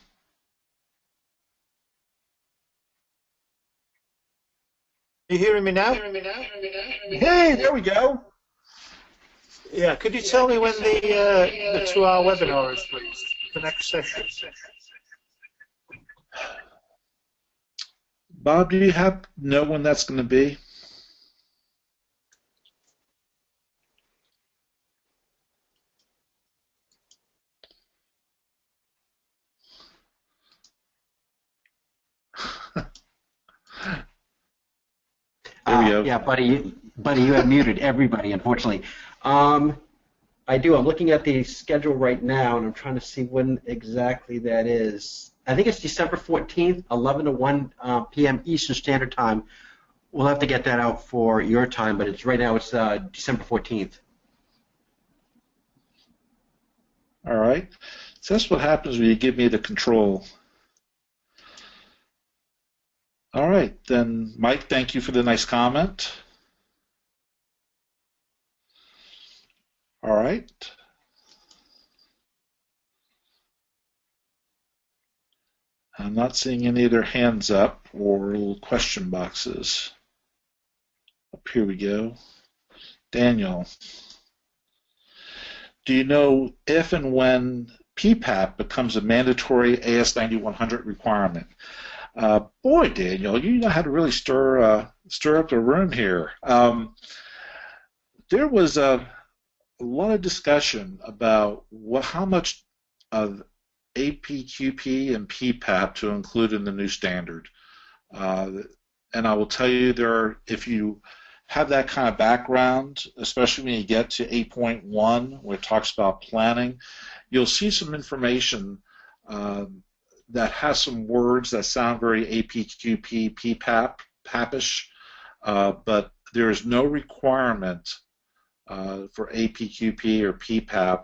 Speaker 4: You hearing me now? Hey, there we go. Yeah, could you tell me when the 2-hour webinar is, please? The next session.
Speaker 1: Bob, do you know when that's going to be? There we go.
Speaker 2: Yeah, buddy, you have muted everybody, unfortunately. I do. I'm looking at the schedule right now, and I'm trying to see when exactly that is. I think it's December 14th, 11 to 1 p.m. Eastern Standard Time. We'll have to get that out for your time, but it's right now it's December 14th.
Speaker 1: All right. So that's what happens when you give me the control. All right, then, Mike, thank you for the nice comment. All right. I'm not seeing any other hands up or little question boxes. Up here we go. Daniel, do you know if and when PPAP becomes a mandatory AS9100 requirement? Boy, Daniel, you know how to really stir up the room here. There was a lot of discussion about how much of APQP and PPAP to include in the new standard. And I will tell you, if you have that kind of background, especially when you get to 8.1, where it talks about planning, you'll see some information that has some words that sound very APQP, PPAP, PAP-ish, but there is no requirement for APQP or PPAP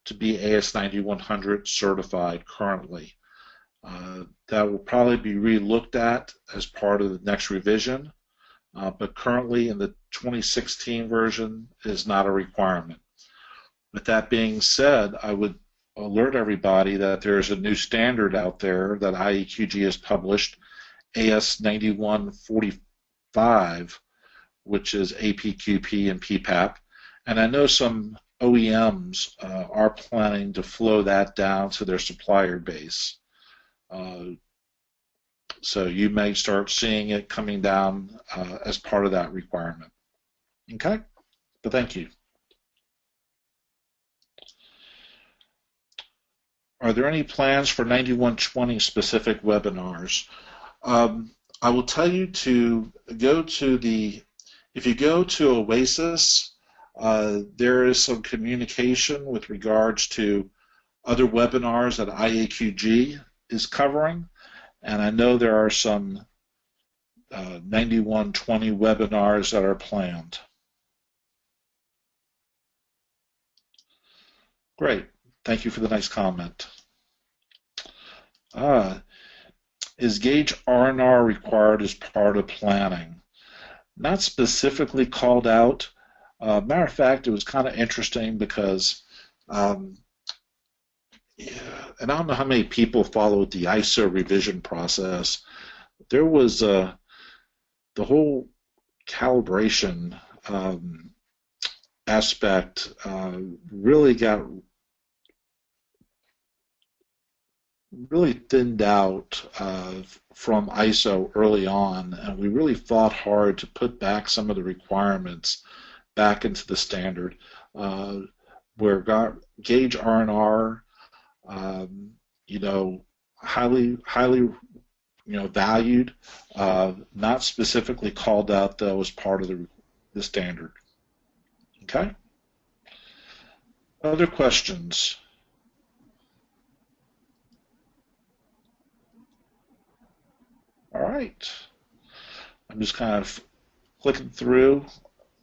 Speaker 1: to be AS9100 certified currently. That will probably be re-looked at as part of the next revision, but currently in the 2016 version is not a requirement. With that being said, I would alert everybody that there's a new standard out there that IEQG has published, AS 9145, which is APQP and PPAP, and I know some OEMs are planning to flow that down to their supplier base. So you may start seeing it coming down as part of that requirement. Okay? But thank you. Are there any plans for 9120 specific webinars? I will tell you to go to if you go to Oasis, there is some communication with regards to other webinars that IAQG is covering, and I know there are some 9120 webinars that are planned. Great. Thank you for the nice comment. Is gauge R&R required as part of planning? Not specifically called out. Matter of fact, it was kind of interesting because, and I don't know how many people followed the ISO revision process. There was the whole calibration aspect really thinned out from ISO early on, and we really fought hard to put back some of the requirements back into the standard, where gauge R&R, highly valued, not specifically called out though as part of the standard. Okay. Other questions? All right. I'm just kind of clicking through.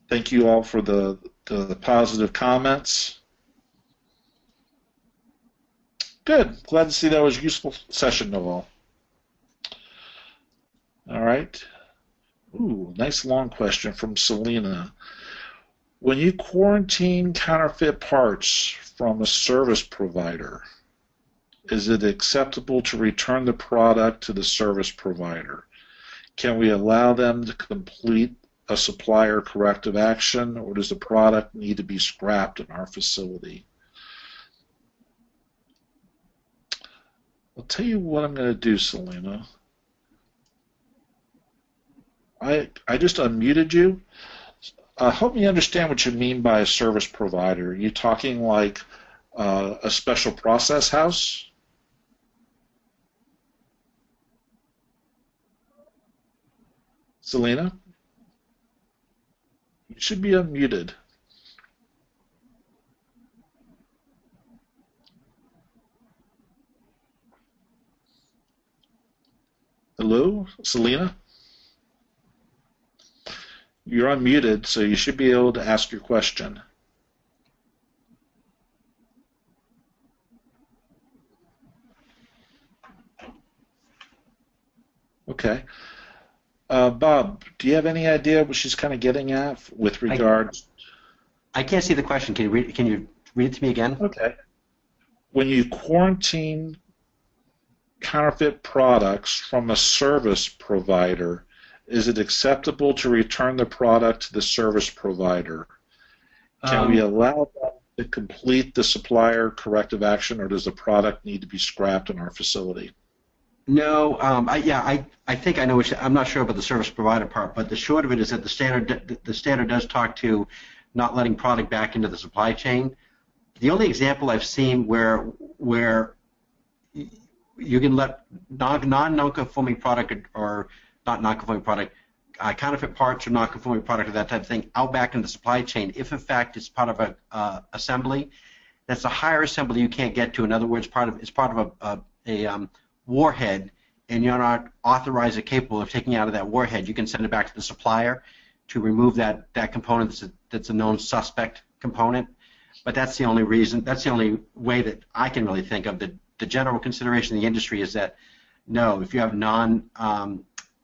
Speaker 1: Thank you all for the positive comments. Good. Glad to see that was a useful session, Noel. All right. Ooh, nice long question from Selena. When you quarantine counterfeit parts from a service provider, is it acceptable to return the product to the service provider? Can we allow them to complete a supplier corrective action, or does the product need to be scrapped in our facility? I'll tell you what I'm going to do, Selena. I just unmuted you. Help me understand what you mean by a service provider. Are you talking like a special process house? Selena? You should be unmuted. Hello, Selena? You're unmuted, so you should be able to ask your question. Okay. Bob, do you have any idea what she's kind of getting at with regards?
Speaker 2: I can't see the question. Can you read it to me again?
Speaker 1: Okay. When you quarantine counterfeit products from a service provider, is it acceptable to return the product to the service provider? Can we allow them to complete the supplier corrective action, or does the product need to be scrapped in our facility?
Speaker 2: No, I think I know I'm not sure about the service provider part, but the short of it is that the standard does talk to not letting product back into the supply chain. The only example I've seen where you can let non-conforming product or not non-conforming product, counterfeit parts or non-conforming product or that type of thing out back in the supply chain, if in fact it's part of a assembly, that's a higher assembly you can't get to. In other words, it's part of a warhead, and you're not authorized or capable of taking out of that warhead, you can send it back to the supplier to remove that component that's a known suspect component. But that's the only reason, that's the only way that I can really think of. The general consideration in the industry is that No, if you have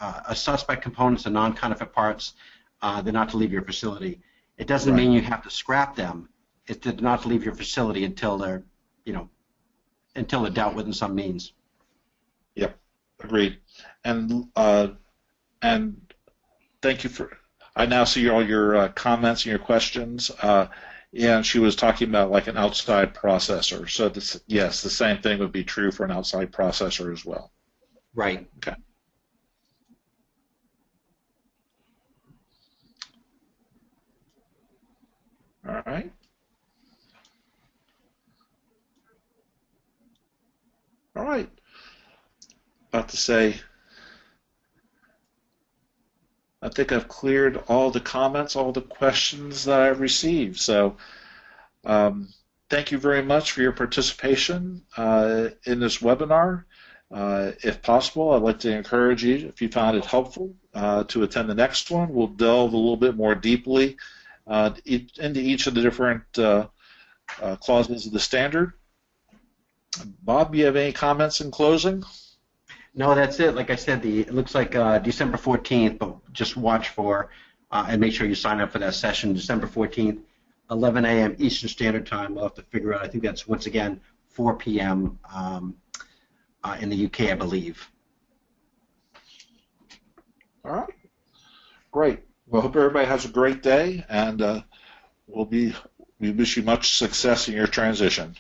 Speaker 2: a suspect components and non-counterfeit parts, they're not to leave your facility. It doesn't
Speaker 1: Right.
Speaker 2: mean you have to scrap them. It's not to leave your facility until they're, until they're dealt with in some means.
Speaker 1: Yep, agreed. And thank you for. I now see all your comments and your questions. And she was talking about like an outside processor. So this, yes, the same thing would be true for an outside processor as well.
Speaker 2: Right.
Speaker 1: Okay. All right. All right. About to say, I think I've cleared all the comments, all the questions that I've received. So thank you very much for your participation in this webinar. If possible, I'd like to encourage you, if you found it helpful, to attend the next one. We'll delve a little bit more deeply into each of the different clauses of the standard. Bob, you have any comments in closing?
Speaker 2: No, that's it. Like I said, it looks like December 14th, but just watch for and make sure you sign up for that session, December 14th, 11 a.m. Eastern Standard Time. We'll have to figure out, I think that's, once again, 4 p.m. In the UK, I believe.
Speaker 1: All right. Great. Well, hope everybody has a great day, and we wish you much success in your transition.